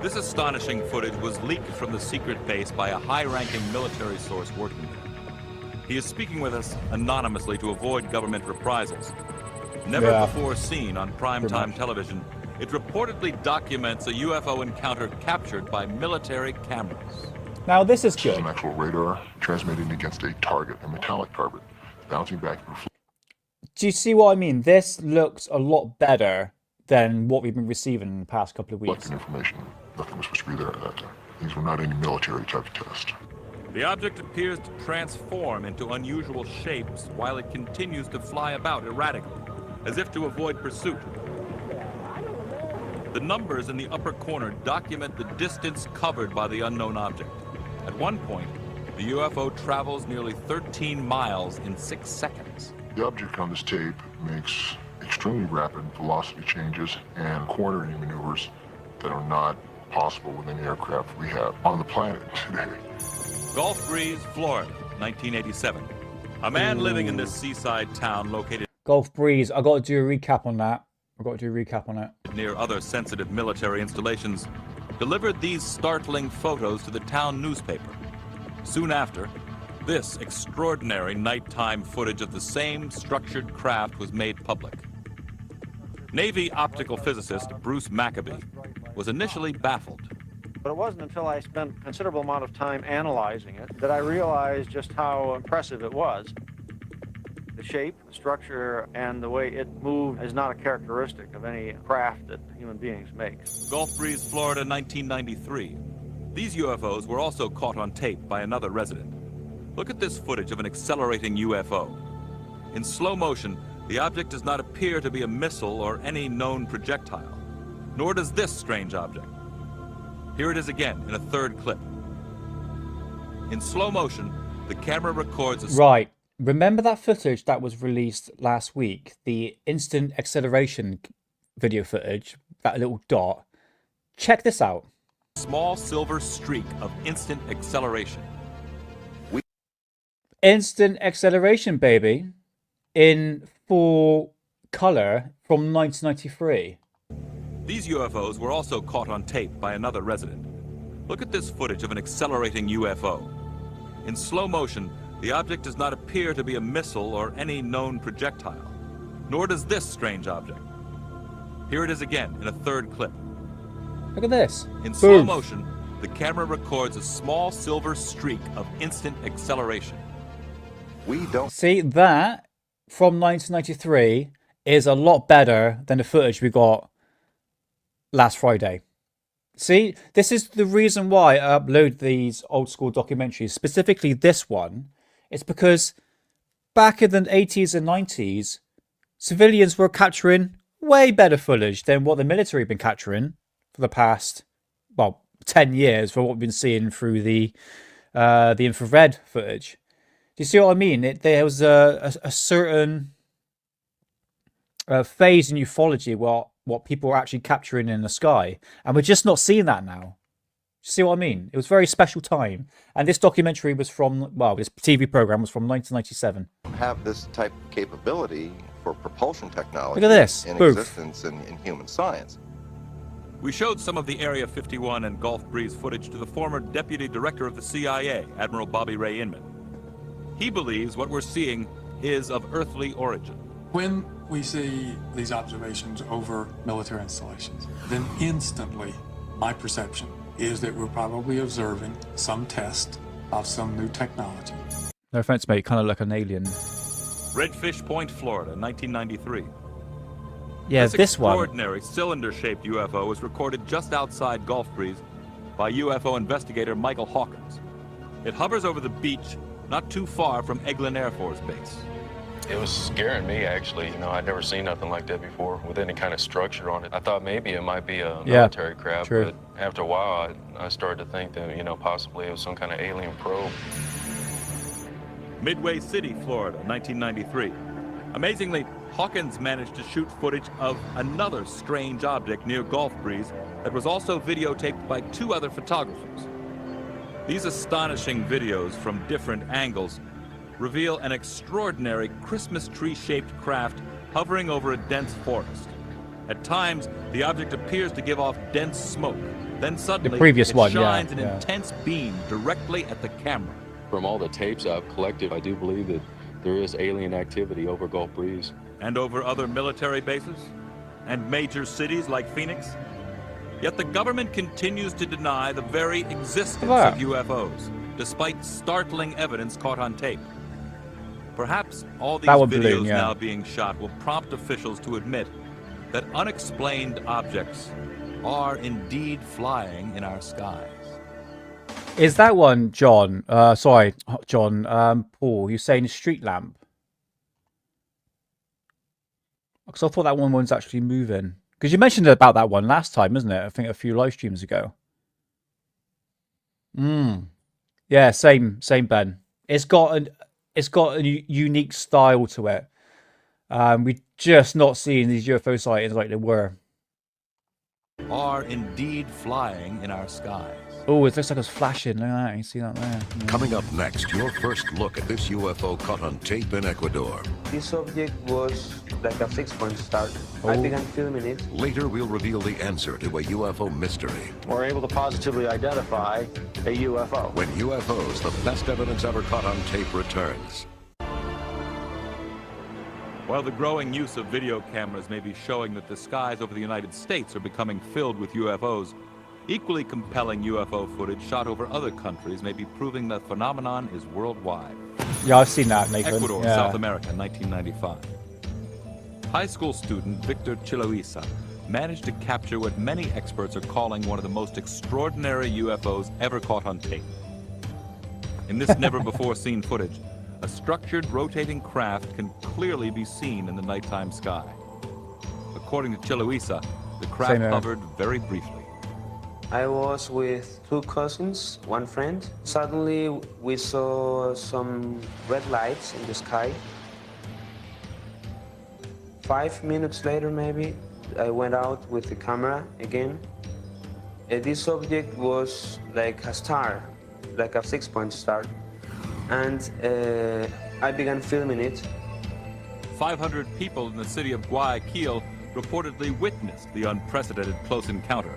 This astonishing footage was leaked from the secret base by a high-ranking military source working there. He is speaking with us anonymously to avoid government reprisals. Never before seen on primetime television, it reportedly documents a UFO encounter captured by military cameras. Now, this is good. An actual radar transmitting against a target, a metallic target, bouncing back and forth. Do you see what I mean? This looks a lot better than what we've been receiving in the past couple of weeks. Information. Nothing was supposed to be there at that time. These were not any military type of test. The object appears to transform into unusual shapes while it continues to fly about erratically. as if to avoid pursuit. The numbers in the upper corner document the distance covered by the unknown object. At one point, the UFO travels nearly 13 miles in 6 seconds. The object on this tape makes extremely rapid velocity changes and cornering maneuvers that are not possible with any aircraft we have on the planet today. Gulf Breeze, Florida, 1987. A man living in this seaside town located Gulf Breeze. I got to do a recap on that. Near other sensitive military installations, delivered these startling photos to the town newspaper. Soon after, this extraordinary nighttime footage of the same structured craft was made public. Navy optical physicist Bruce Maccabee was initially baffled. But it wasn't until I spent a considerable amount of time analyzing it that I realized just how impressive it was. The shape, the structure, and the way it moved is not a characteristic of any craft that human beings make. Gulf Breeze, Florida, 1993. These UFOs were also caught on tape by another resident. Look at this footage of an accelerating UFO. In slow motion, the object does not appear to be a missile or any known projectile, nor does this strange object. Here it is again in a third clip. In slow motion, the camera records a... Right. Remember that footage that was released last week? The instant acceleration video footage, that little dot. Check this out. Small silver streak of instant acceleration. Instant acceleration, baby. In full color from 1993. These UFOs were also caught on tape by another resident. Look at this footage of an accelerating UFO. In slow motion, the object does not appear to be a missile or any known projectile, nor does this strange object. Here it is again in a third clip. Look at this. In slow motion, the camera records a small silver streak of instant acceleration. We don't see that from 1993 is a lot better than the footage we got last Friday. See, this is the reason why I upload these old school documentaries, specifically this one. It's because back in the 80s and 90s, civilians were capturing way better footage than what the military have been capturing for the past, well, 10 years for what we've been seeing through the infrared footage. Do you see what I mean? There was a certain phase in ufology what people were actually capturing in the sky, and we're just not seeing that now. See what I mean? It was a very special time, and this documentary was from, well, this TV program was from 1997. Have this type of capability for propulsion technology Look at this. in Boof. existence in human science. We showed some of the Area 51 and Gulf Breeze footage to the former Deputy Director of the CIA, Admiral Bobby Ray Inman. He believes what we're seeing is of earthly origin. When we see these observations over military installations, then instantly my perception is that we're probably observing some test of some new technology. No offense, mate, kind of like an alien. Redfish Point, Florida, 1993. Yeah, this one. Extraordinary cylinder-shaped UFO was recorded just outside Gulf Breeze by UFO investigator Michael Hawkins. It hovers over the beach not too far from Eglin Air Force Base. It was scaring me, actually. You know, I'd never seen nothing like that before with any kind of structure on it. I thought maybe it might be a military craft, true. but after a while, I started to think that, you know, possibly it was some kind of alien probe. Midway City, Florida, 1993. Amazingly, Hawkins managed to shoot footage of another strange object near Gulf Breeze that was also videotaped by 2 other photographers. These astonishing videos from different angles reveal an extraordinary Christmas tree-shaped craft hovering over a dense forest. At times, the object appears to give off dense smoke. Then suddenly, it shines an intense beam directly at the camera. From all the tapes I've collected, I do believe that there is alien activity over Gulf Breeze. And over other military bases? And major cities like Phoenix? Yet the government continues to deny the very existence of UFOs, despite startling evidence caught on tape. Perhaps all these videos now being shot will prompt officials to admit that unexplained objects are indeed flying in our skies. Is that one, John? Sorry, John. Paul, you're saying a street lamp? Because I thought that one's actually moving. Because you mentioned about that one last time, isn't it? I think a few live streams ago. Yeah, same, Ben. It's got a unique style to it. We're just not seeing these UFO sightings like they were. Are indeed flying in our skies. Oh, it looks like it's flashing. Look at that. You see that there? Yeah. Coming up next, your first look at this UFO caught on tape in Ecuador. This object was like a 6-point star. I began filming it. Later, we'll reveal the answer to a UFO mystery. We're able to positively identify a UFO. When UFOs, the best evidence ever caught on tape, returns. While the growing use of video cameras may be showing that the skies over the United States are becoming filled with UFOs, equally compelling UFO footage shot over other countries may be proving the phenomenon is worldwide. Yeah, I've seen that, Nathan. Ecuador, yeah. South America, 1995. High school student Victor Chiloisa managed to capture what many experts are calling one of the most extraordinary UFOs ever caught on tape. In this never-before-seen footage, a structured rotating craft can clearly be seen in the nighttime sky. According to Chiloisa, the craft hovered very briefly. I was with 2 cousins, 1 friend. Suddenly, we saw some red lights in the sky. 5 minutes later, maybe, I went out with the camera again. This object was like a star, like a 6-point star. And I began filming it. 500 people in the city of Guayaquil reportedly witnessed the unprecedented close encounter.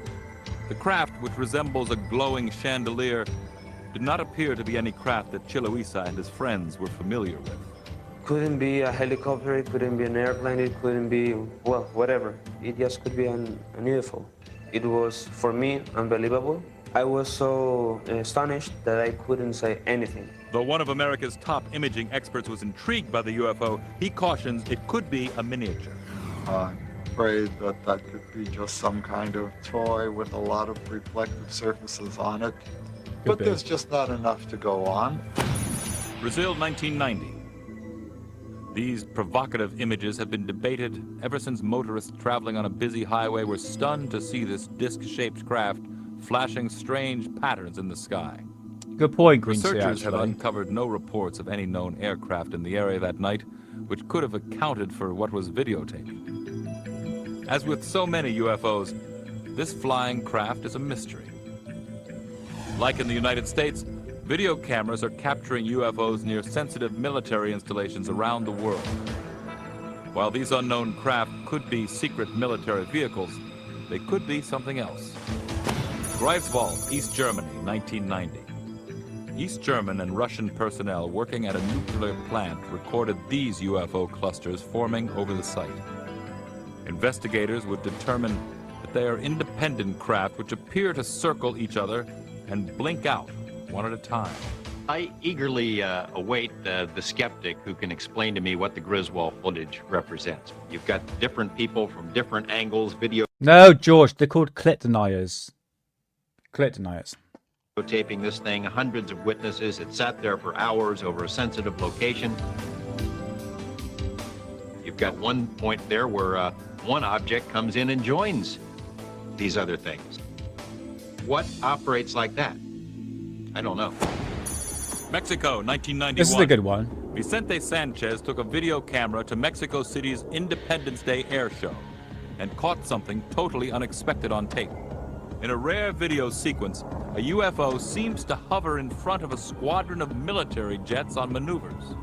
The craft, which resembles a glowing chandelier, did not appear to be any craft that Chiloisa and his friends were familiar with. Couldn't be a helicopter, it couldn't be an airplane, it couldn't be, well, whatever. It just could be an UFO. It was, for me, unbelievable. I was so astonished that I couldn't say anything. Though one of America's top imaging experts was intrigued by the UFO, he cautions it could be a miniature. I'm afraid that that could be just some kind of toy with a lot of reflective surfaces on it. But there's just not enough to go on. Brazil, 1990. These provocative images have been debated ever since motorists traveling on a busy highway were stunned to see this disc-shaped craft flashing strange patterns in the sky. Good point, Green Sea, Researchers have actually. uncovered no reports of any known aircraft in the area that night, which could have accounted for what was videotaped. As with so many UFOs, this flying craft is a mystery. Like in the United States, video cameras are capturing UFOs near sensitive military installations around the world. While these unknown craft could be secret military vehicles, they could be something else. Greifswald, East Germany, 1990. East German and Russian personnel working at a nuclear plant recorded these UFO clusters forming over the site. Investigators would determine that they are independent craft which appear to circle each other and blink out one at a time. I eagerly await the skeptic who can explain to me what the Griswold footage represents. You've got different people from different angles, No, George, they're called clit deniers. Clit deniers. Taping this thing, hundreds of witnesses. It sat there for hours over a sensitive location. You've got one point there where one object comes in and joins these other things. What operates like that? I don't know. Mexico, 1991. This is a good one. Vicente Sanchez took a video camera to Mexico City's Independence Day air show and caught something totally unexpected on tape. In a rare video sequence, a UFO seems to hover in front of a squadron of military jets on maneuvers.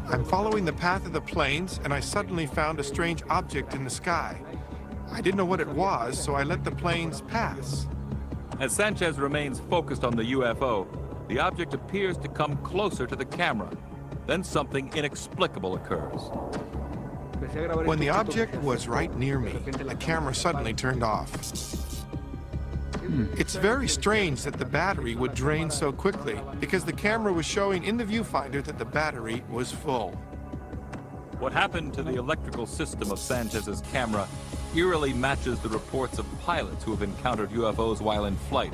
I'm following the path of the planes, and I suddenly found a strange object in the sky. I didn't know what it was, so I let the planes pass. As Sanchez remains focused on the UFO, the object appears to come closer to the camera. Then something inexplicable occurs. When the object was right near me, the camera suddenly turned off. It's very strange that the battery would drain so quickly, because the camera was showing in the viewfinder that the battery was full. What happened to the electrical system of Sanchez's camera eerily matches the reports of pilots who have encountered UFOs while in flight.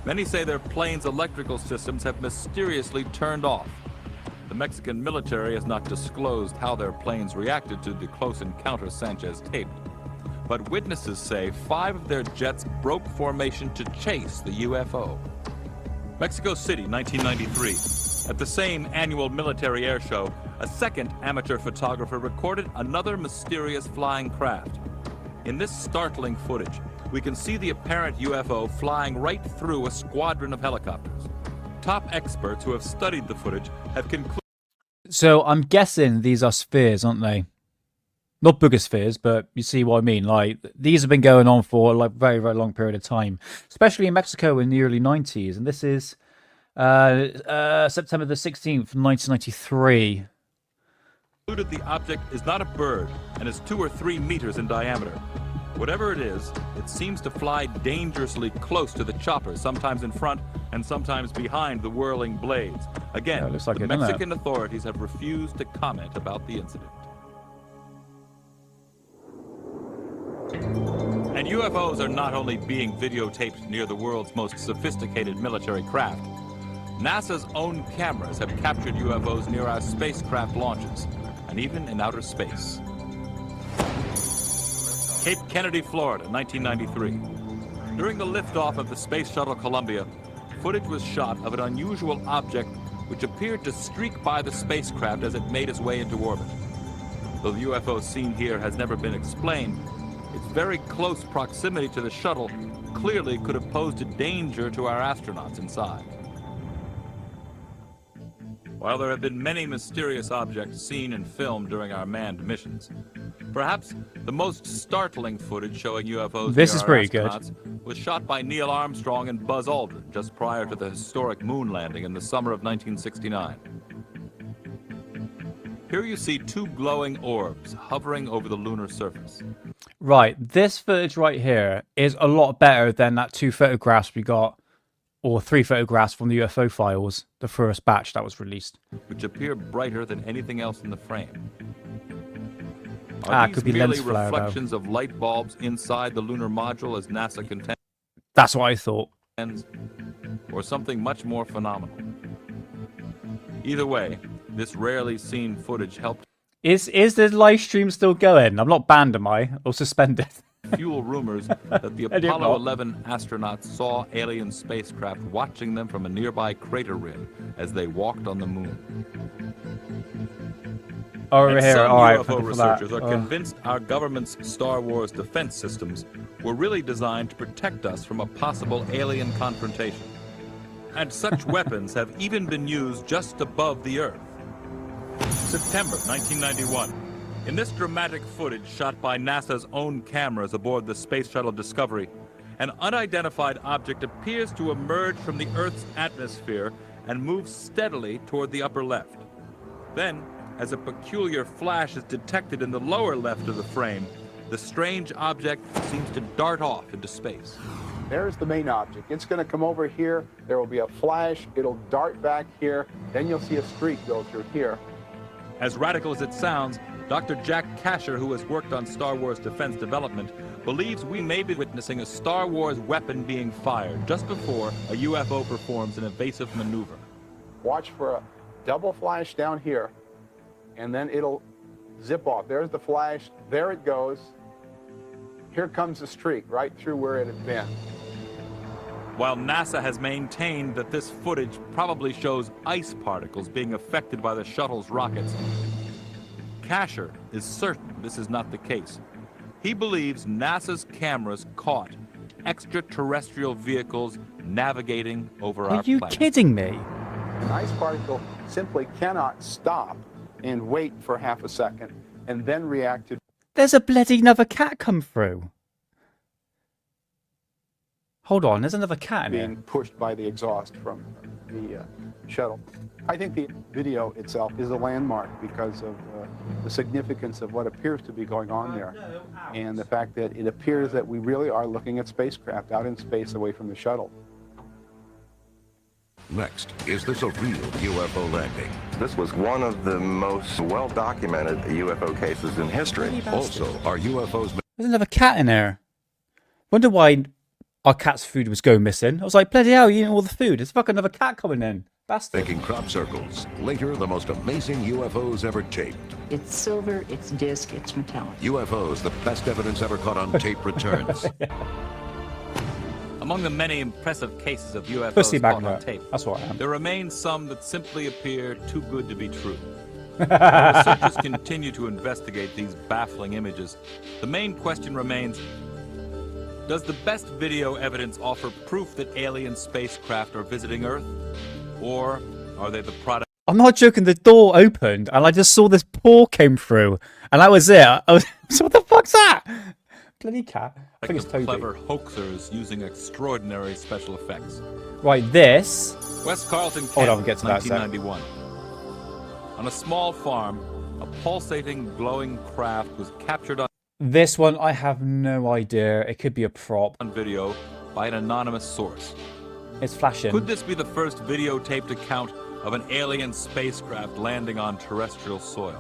Many say their planes' electrical systems have mysteriously turned off. The Mexican military has not disclosed how their planes reacted to the close encounter Sanchez taped. But witnesses say 5 of their jets broke formation to chase the UFO. Mexico City, 1993. At the same annual military air show, a second amateur photographer recorded another mysterious flying craft. In this startling footage, we can see the apparent UFO flying right through a squadron of helicopters. Top experts who have studied the footage have concluded. So I'm guessing these are spheres, aren't they? Not booger spheres, but you see what I mean. Like, these have been going on for like very, very long period of time, especially in Mexico in the early 90s. And this is September the 16th, 1993. The object is not a bird and is 2 or 3 meters in diameter. Whatever it is, it seems to fly dangerously close to the chopper, sometimes in front and sometimes behind the whirling blades. Again, yeah, looks like the it, Mexican authorities have refused to comment about the incident. And UFOs are not only being videotaped near the world's most sophisticated military craft. NASA's own cameras have captured UFOs near our spacecraft launches, and even in outer space. Cape Kennedy, Florida, 1993. During the liftoff of the Space Shuttle Columbia, footage was shot of an unusual object which appeared to streak by the spacecraft as it made its way into orbit. Though the UFO seen here has never been explained, its very close proximity to the shuttle clearly could have posed a danger to our astronauts inside. While there have been many mysterious objects seen and filmed during our manned missions, perhaps the most startling footage showing UFOs this near is our pretty astronauts good. was shot by Neil Armstrong and Buzz Aldrin just prior to the historic moon landing in the summer of 1969. Here you see 2 glowing orbs hovering over the lunar surface. Right, this footage right here is a lot better than that 2 photographs we got, or 3 photographs from the UFO files, the first batch that was released. Which appear brighter than anything else in the frame. Are these could be merely lens flare, reflections of light bulbs inside the lunar module as NASA contends? That's what I thought. Or something much more phenomenal? Either way, this rarely seen footage helped Is the live stream still going? I'm not banned, am I? Or suspended? fuel rumors that the I do Apollo not. 11 astronauts saw alien spacecraft watching them from a nearby crater rim as they walked on the moon. Over And here, some all right. UFO thank you for that. researchers are convinced our government's Star Wars defense systems were really designed to protect us from a possible alien confrontation. And such weapons have even been used just above the Earth. September 1991. In this dramatic footage shot by NASA's own cameras aboard the Space Shuttle Discovery, an unidentified object appears to emerge from the Earth's atmosphere and move steadily toward the upper left. Then, as a peculiar flash is detected in the lower left of the frame, the strange object seems to dart off into space. There's the main object. It's going to come over here. There will be a flash. It'll dart back here. Then you'll see a streak go through here. As radical as it sounds, Dr. Jack Kasher, who has worked on Star Wars defense development, believes we may be witnessing a Star Wars weapon being fired just before a UFO performs an evasive maneuver. Watch for a double flash down here, and then it'll zip off. There's the flash. There it goes. Here comes the streak right through where it had been. While NASA has maintained that this footage probably shows ice particles being affected by the shuttle's rockets, Kasher is certain this is not the case. He believes NASA's cameras caught extraterrestrial vehicles navigating over our planet. Are you kidding me? An ice particle simply cannot stop and wait for half a second and then react to... There's a bloody another cat come through. Hold on, there's another cat in being here. pushed by the exhaust from the shuttle. I think the video itself is a landmark because of the significance of what appears to be going on there, and the fact that it appears that we really are looking at spacecraft out in space away from the shuttle. Next, is this a real UFO landing? This was one of the most well-documented UFO cases in history. Also, are UFOs... There's another cat in there. Wonder why our cat's food was going missing. I was like, bloody hell, you eating all the food. There's fucking another cat coming in. Bastard. Making crop circles. Later, the most amazing UFOs ever taped. It's silver, it's disc, it's metallic. UFOs, the best evidence ever caught on tape, returns. Among the many impressive cases of Pussy UFOs caught on magnet. tape, That's what I am. there remain some that simply appear too good to be true. As researchers continue to investigate these baffling images, the main question remains, does the best video evidence offer proof that alien spacecraft are visiting Earth? Or are they the product? I'm not joking. The door opened and I just saw this paw came through, and that was it. I was, so what the fuck's that? Bloody cat. I think it's Toby. Clever hoaxers using extraordinary special effects. Right, this. West Carlton, Hold on, Kent, we'll get to that 1991. On a small farm, a pulsating, glowing craft was captured This one, I have no idea. It could be a prop. on video by an anonymous source. It's flashing. Could this be the first videotaped account of an alien spacecraft landing on terrestrial soil?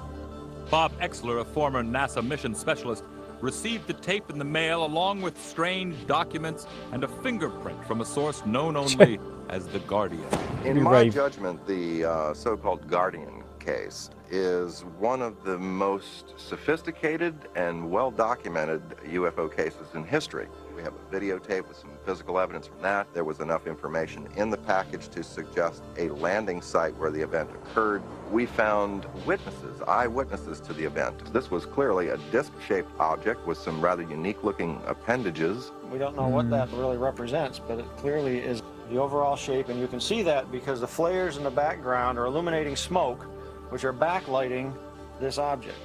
Bob Exler, a former NASA mission specialist, received the tape in the mail along with strange documents and a fingerprint from a source known only as the Guardian. In my judgment, the so-called Guardian case is one of the most sophisticated and well-documented UFO cases in history. We have a videotape with some physical evidence from that. There was enough information in the package to suggest a landing site where the event occurred. We found witnesses, eyewitnesses to the event. This was clearly a disc-shaped object with some rather unique-looking appendages. We don't know what that really represents, but it clearly is the overall shape, and you can see that because the flares in the background are illuminating smoke, which are backlighting this object.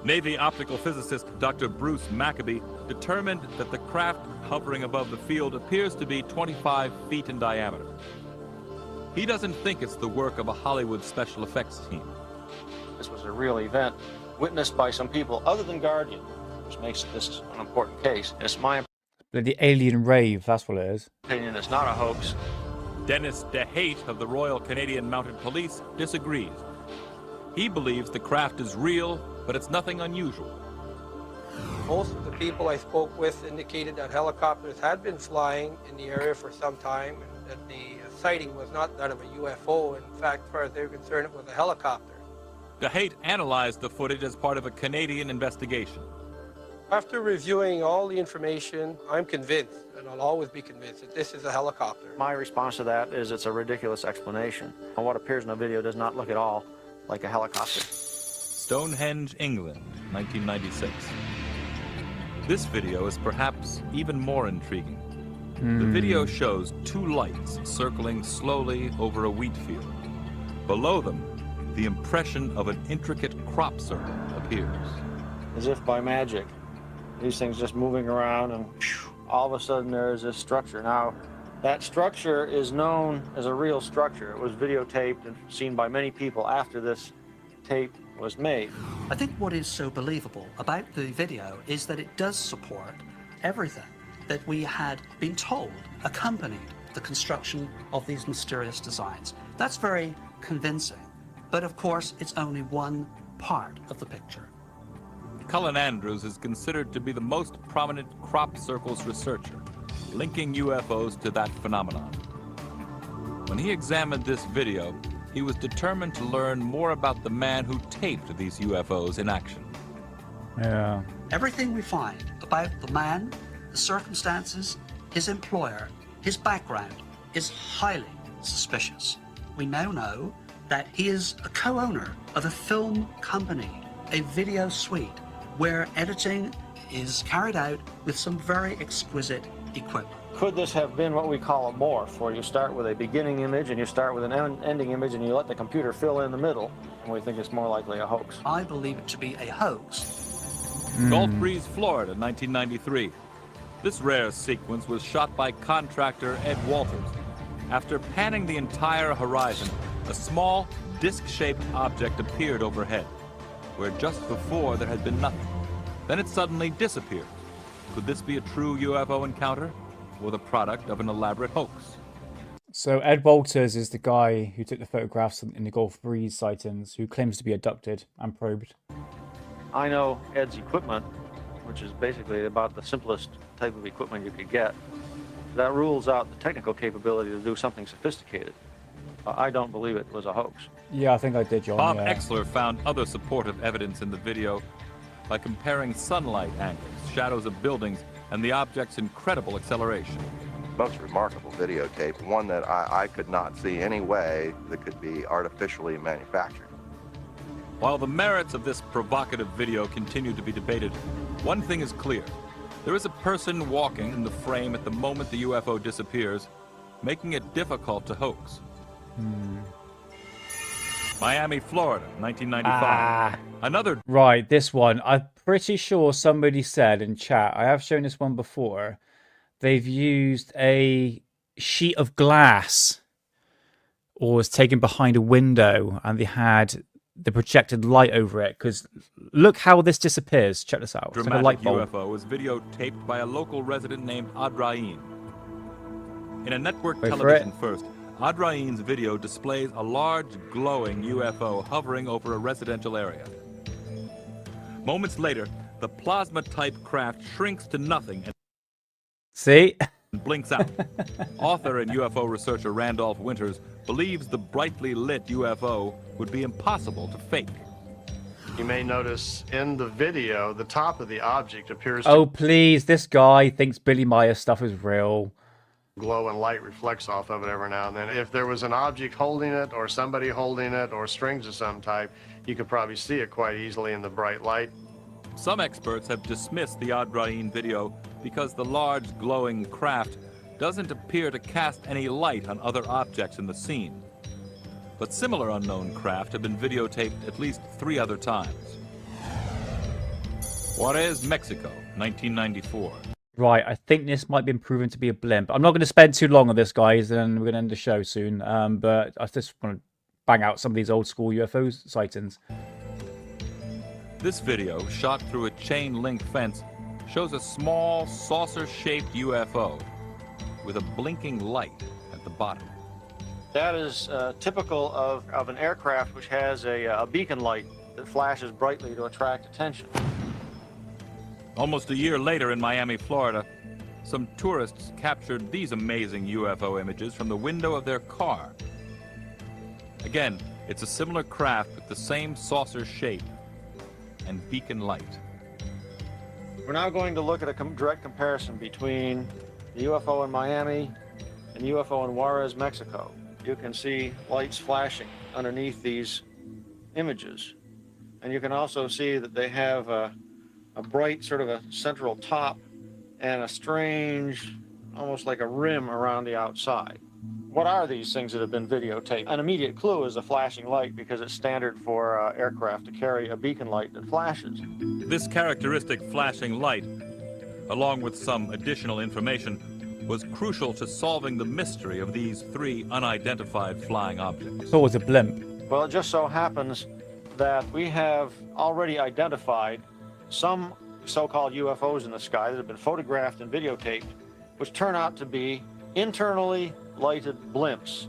Navy optical physicist Dr. Bruce Maccabee determined that the craft hovering above the field appears to be 25 feet in diameter. He doesn't think it's the work of a Hollywood special effects team. This was a real event witnessed by some people other than Guardian, which makes this an important case. It's my The alien rave, that's what it is. opinion it's not a hoax. Dennis DeHate of the Royal Canadian Mounted Police disagrees. He believes the craft is real, but it's nothing unusual. Most of the people I spoke with indicated that helicopters had been flying in the area for some time, and that the sighting was not that of a UFO. In fact, as far as they were concerned, it was a helicopter. DeHate analyzed the footage as part of a Canadian investigation. After reviewing all the information, I'm convinced, and I'll always be convinced, that this is a helicopter. My response to that is it's a ridiculous explanation. And what appears in the video does not look at all like a helicopter. Stonehenge, England, 1996. This video is perhaps even more intriguing. The video shows two lights circling slowly over a wheat field. Below them, the impression of an intricate crop circle appears. As if by magic. These things just moving around, and all of a sudden there is this structure. Now, that structure is known as a real structure. It was videotaped and seen by many people after this tape was made. I think what is so believable about the video is that it does support everything that we had been told accompanied the construction of these mysterious designs. That's very convincing, but of course it's only one part of the picture. Cullen Andrews is considered to be the most prominent crop circles researcher, linking UFOs to that phenomenon. When he examined this video, he was determined to learn more about the man who taped these UFOs in action. Yeah. Everything we find about the man, the circumstances, his employer, his background is highly suspicious. We now know that he is a co-owner of a film company, a video suite, where editing is carried out with some very exquisite equipment. Could this have been what we call a morph, where you start with a beginning image and you start with an ending image and you let the computer fill in the middle? And we think it's more likely a hoax. I believe it to be a hoax. Gulf Breeze, Florida, 1993. This rare sequence was shot by contractor Ed Walters. After panning the entire horizon, a small, disc-shaped object appeared overhead, where just before there had been nothing. Then it suddenly disappeared. Could this be a true UFO encounter, or the product of an elaborate hoax? So Ed Walters is the guy who took the photographs in the Gulf Breeze sightings, who claims to be abducted and probed. I know Ed's equipment, which is basically about the simplest type of equipment you could get. That rules out the technical capability to do something sophisticated. I don't believe it was a hoax. Yeah, I think I did, John. Bob Yeah. Exler found other supportive evidence in the video by comparing sunlight angles, shadows of buildings, and the object's incredible acceleration. Most remarkable videotape, one that I could not see any way that could be artificially manufactured. While the merits of this provocative video continue to be debated, one thing is clear. There is a person walking in the frame at the moment the UFO disappears, making it difficult to hoax. Miami, Florida, 1995. Another... Right, this one. I'm pretty sure somebody said in chat, I have shown this one before, they've used a sheet of glass or was taken behind a window and they had the projected light over it, because look how this disappears. Check this out. It's like a light dramatic bulb. UFO was videotaped by a local resident named Adrain. In a network Wait for television first, Adrain's video displays a large glowing UFO hovering over a residential area. Moments later, the plasma-type craft shrinks to nothing and See? blinks out. Author and UFO researcher Randolph Winters believes the brightly lit UFO would be impossible to fake. You may notice in the video, the top of the object appears Oh, to please. This guy thinks Billy Meyer stuff is real. glow and light reflects off of it every now and then. If there was an object holding it or somebody holding it or strings of some type, you could probably see it quite easily in the bright light. Some experts have dismissed the Adrain video because the large glowing craft doesn't appear to cast any light on other objects in the scene. But similar unknown craft have been videotaped at least 3 other times. Juarez, Mexico, 1994. Right, I think this might be proven to be a blimp. I'm not going to spend too long on this, guys, and we're going to end the show soon. But I just want to bang out some of these old school UFO sightings. This video, shot through a chain-link fence, shows a small saucer-shaped UFO with a blinking light at the bottom. That is typical of an aircraft which has a beacon light that flashes brightly to attract attention. Almost a year later in Miami, Florida, some tourists captured these amazing UFO images from the window of their car. Again, it's a similar craft with the same saucer shape and beacon light. We're now going to look at a direct comparison between the UFO in Miami and the UFO in Juarez, Mexico. You can see lights flashing underneath these images. And you can also see that they have a bright sort of a central top and a strange, almost like a rim around the outside. What are these things that have been videotaped? An immediate clue is a flashing light because it's standard for aircraft to carry a beacon light that flashes. This characteristic flashing light, along with some additional information, was crucial to solving the mystery of these 3 unidentified flying objects. So it was a blimp. Well, it just so happens that we have already identified some so-called UFOs in the sky that have been photographed and videotaped, which turn out to be internally lighted blimps.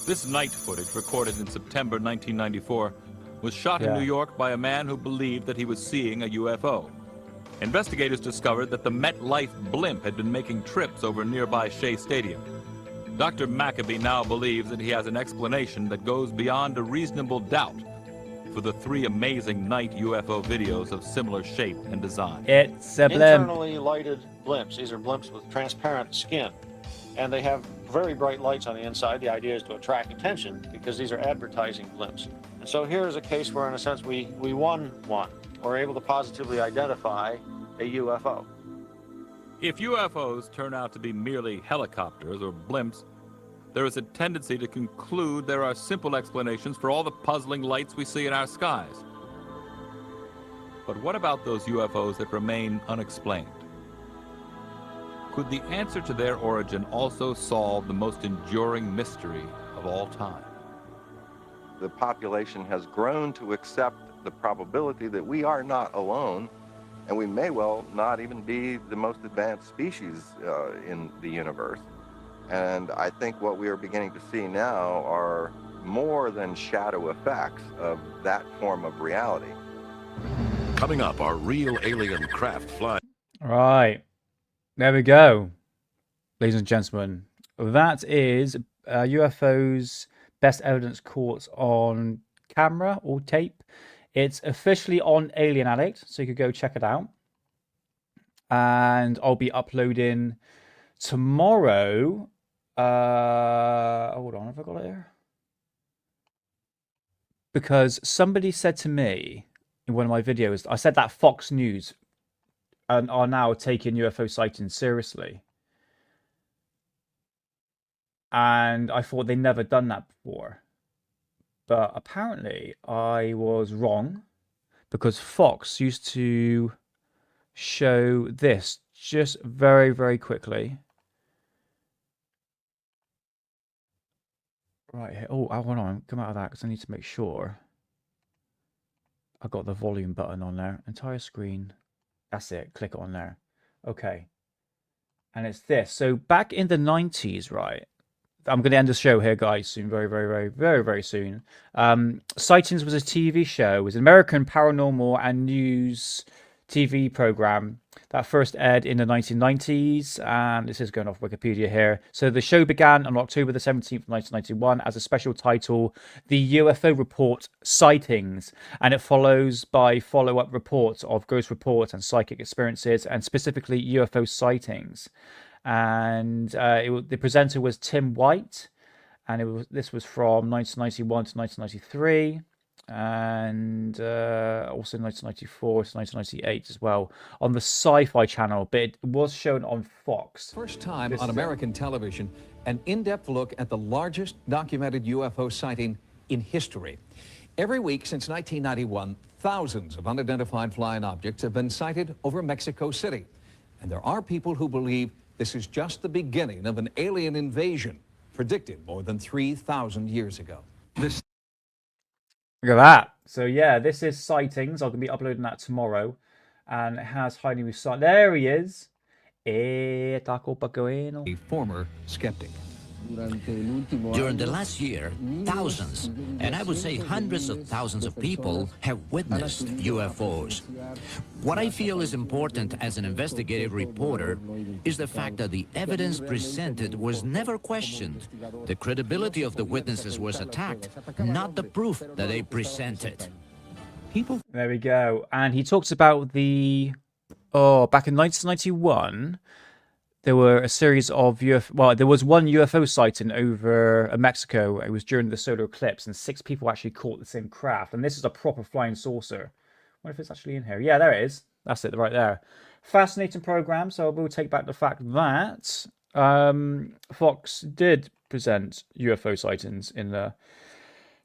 This night footage, recorded in September 1994, was shot in New York by a man who believed that he was seeing a UFO. Investigators discovered that the MetLife blimp had been making trips over nearby Shea Stadium. Dr. Maccabee now believes that he has an explanation that goes beyond a reasonable doubt for the 3 amazing night UFO videos of similar shape and design. It's a blimp. Internally lighted blimps. These are blimps with transparent skin, and they have very bright lights on the inside. The idea is to attract attention because these are advertising blimps. And so here's a case where, in a sense, we won one. We're able to positively identify a UFO. If UFOs turn out to be merely helicopters or blimps, there is a tendency to conclude there are simple explanations for all the puzzling lights we see in our skies. But what about those UFOs that remain unexplained? Could the answer to their origin also solve the most enduring mystery of all time? The population has grown to accept the probability that we are not alone, and we may well not even be the most advanced species in the universe. And I think what we are beginning to see now are more than shadow effects of that form of reality. Coming up, our real alien craft flying. Right. There we go. Ladies and gentlemen. That is UFO's Best evidence caught on camera or tape. It's officially on Alien Addict, so you could go check it out. And I'll be uploading tomorrow. Hold on, have I got it here? Because somebody said to me in one of my videos, I said that Fox News are now taking UFO sightings seriously. And I thought they'd never done that before. But apparently I was wrong, because Fox used to show this just very, very quickly. Right here. Oh, hold on. Come out of that because I need to make sure I got the volume button on there. Entire screen. That's it. Click on there. Okay. And it's this. So back in the 90s, right? I'm going to end the show here, guys, soon. Very, very, very, very, very soon. Sightings was a TV show. It was an American paranormal and news TV program that first aired in the 1990s. And this is going off Wikipedia here. So the show began on October the 17th, 1991 as a special title, The UFO Report Sightings. And it follows by follow-up reports of ghost reports and psychic experiences, and specifically UFO sightings. And the presenter was Tim White, and this was from 1991 to 1993, and also 1994 to 1998 as well on the Sci-Fi Channel, but it was shown on Fox. First time on American television, an in-depth look at the largest documented UFO sighting in history. Every week since 1991, thousands of unidentified flying objects have been sighted over Mexico City, and there are people who believe this is just the beginning of an alien invasion predicted more than 3,000 years ago. Look at that. So yeah, this is Sightings. I'm going to be uploading that tomorrow. And it has Heidi with sight. There he is. A former skeptic. During the last year, thousands, and I would say hundreds of thousands of people have witnessed UFOs. What I feel is important as an investigative reporter is the fact that the evidence presented was never questioned. The credibility of the witnesses was attacked, not the proof that they presented. There we go. And he talks about the... Oh, back in 1991... there were a series of there was one UFO sighting over Mexico. It was during the solar eclipse, and 6 people actually caught the same craft. And this is a proper flying saucer. I wonder if it's actually in here. Yeah, there it is. That's it right there. Fascinating program. So I will take back the fact that Fox did present UFO sightings in a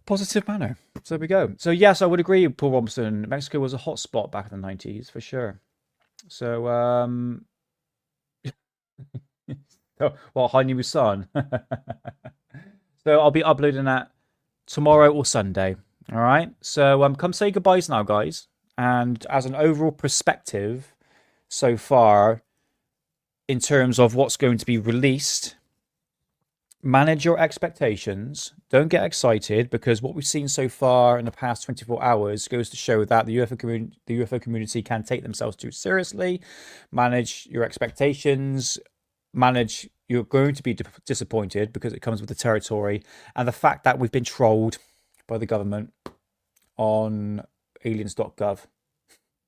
positive manner. So there we go. So yes, I would agree, Paul Robinson. Mexico was a hot spot back in the 90s for sure. So well, hi new son. So I'll be uploading that tomorrow or Sunday. All right. So come say goodbyes now, guys. And as an overall perspective so far, in terms of what's going to be released, manage your expectations. Don't get excited, because what we've seen so far in the past 24 hours goes to show that the UFO community can take themselves too seriously. Manage your expectations. You're going to be disappointed because it comes with the territory, and the fact that we've been trolled by the government on Aliens.gov,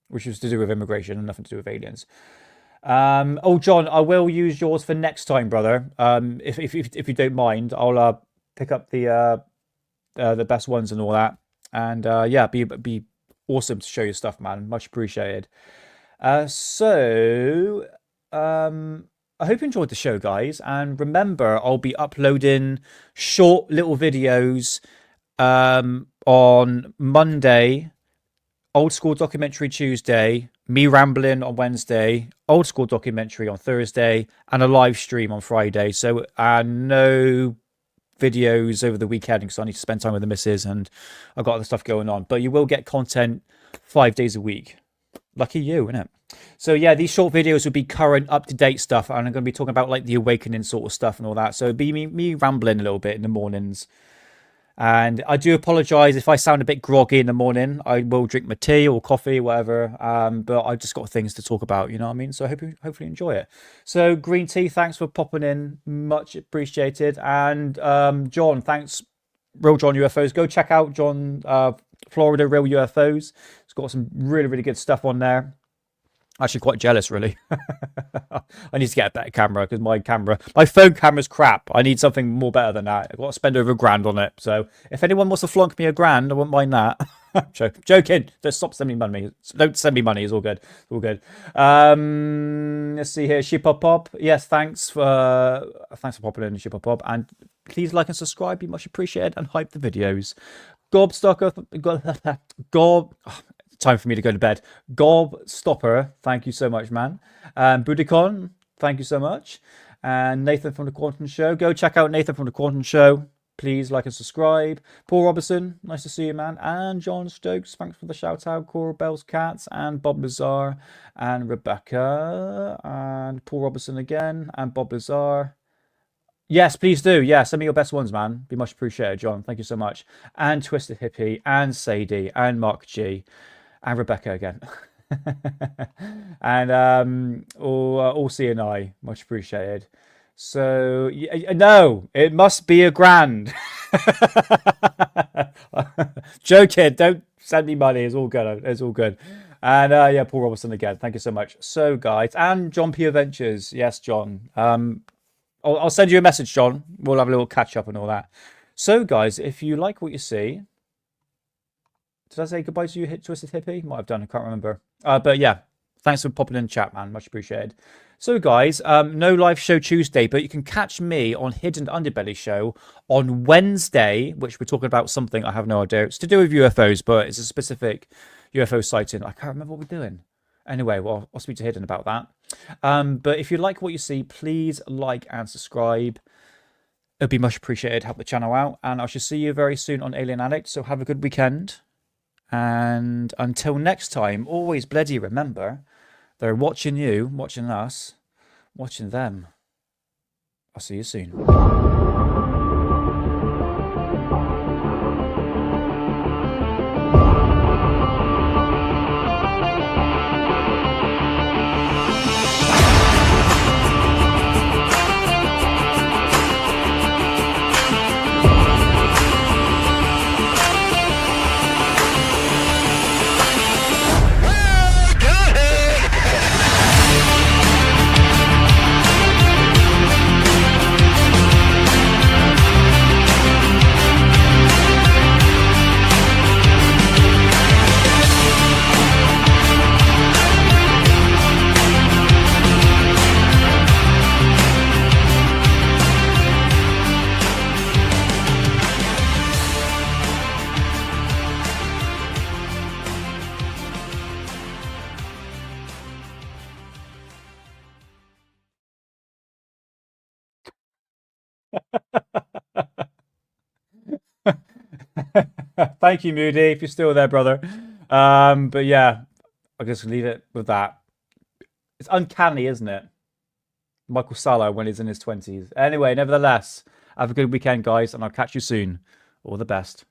which is to do with immigration and nothing to do with aliens. Oh, John, I will use yours for next time, brother. If you don't mind, I'll pick up the best ones and all that, and yeah, be awesome to show you stuff, man. Much appreciated. I hope you enjoyed the show, guys. And remember, I'll be uploading short little videos on Monday, Old School Documentary Tuesday, me rambling on Wednesday, Old School Documentary on Thursday, and a live stream on Friday. So no videos over the weekend because I need to spend time with the missus and I've got other stuff going on. But you will get content 5 days a week. Lucky you, innit? So yeah, these short videos will be current, up-to-date stuff, and I'm going to be talking about like the awakening sort of stuff and all that. So it'll be me rambling a little bit in the mornings. And I do apologise if I sound a bit groggy in the morning. I will drink my tea or coffee, whatever. But I've just got things to talk about, you know what I mean? So I hope you hopefully enjoy it. So Green Tea, thanks for popping in. Much appreciated. And John, thanks Real John UFOs. Go check out John Florida Real UFOs. It's got some really, really good stuff on there. Actually, quite jealous, really. I need to get a better camera because my phone camera's crap. I need something more better than that. I've got to spend over $1,000 on it. So if anyone wants to flunk me $1,000, I wouldn't mind that. Joking. Just stop sending me money. Don't send me money. It's all good. It's all good. Let's see here. Shipopop. Yes, thanks for popping in, Shipopop. And please like and subscribe. Be much appreciated. And hype the videos. Gobstocker. Time for me to go to bed. Gobstopper, thank you so much, man. Budicon, thank you so much. And Nathan from the Quantum Show. Go check out Nathan from the Quantum Show. Please like and subscribe. Paul Robertson, nice to see you, man. And John Stokes, thanks for the shout out. Cora Bell's Cats and Bob Lazar and Rebecca and Paul Robertson again and Bob Lazar. Yes, please do. Yeah, send me your best ones, man. Be much appreciated, John. Thank you so much. And Twisted Hippie and Sadie and Mark G. And Rebecca again. And all CNI, much appreciated. So, no, it must be $1,000. Joking, don't send me money. It's all good. It's all good. And yeah, Paul Robertson again. Thank you so much. So, guys, and John P. Adventures. Yes, John. I'll send you a message, John. We'll have a little catch up and all that. So, guys, if you like what you see, did I say goodbye to you, Twisted Hippie? Might have done, I can't remember. But yeah, thanks for popping in the chat, man. Much appreciated. So, guys, no live show Tuesday, but you can catch me on Hidden Underbelly Show on Wednesday, which we're talking about something, I have no idea. It's to do with UFOs, but it's a specific UFO sighting. I can't remember what we're doing. Anyway, well, I'll speak to Hidden about that. But if you like what you see, please like and subscribe. It'd be much appreciated. Help the channel out. And I shall see you very soon on Alien Addict. So have a good weekend. And until next time, always bloody remember, they're watching you, watching us, watching them. I'll see you soon. Thank you, Moody, if you're still there, brother. But yeah, I'll just leave it with that. It's uncanny, isn't it? Michael Salo when he's in his 20s. Anyway, nevertheless, have a good weekend, guys, and I'll catch you soon. All the best.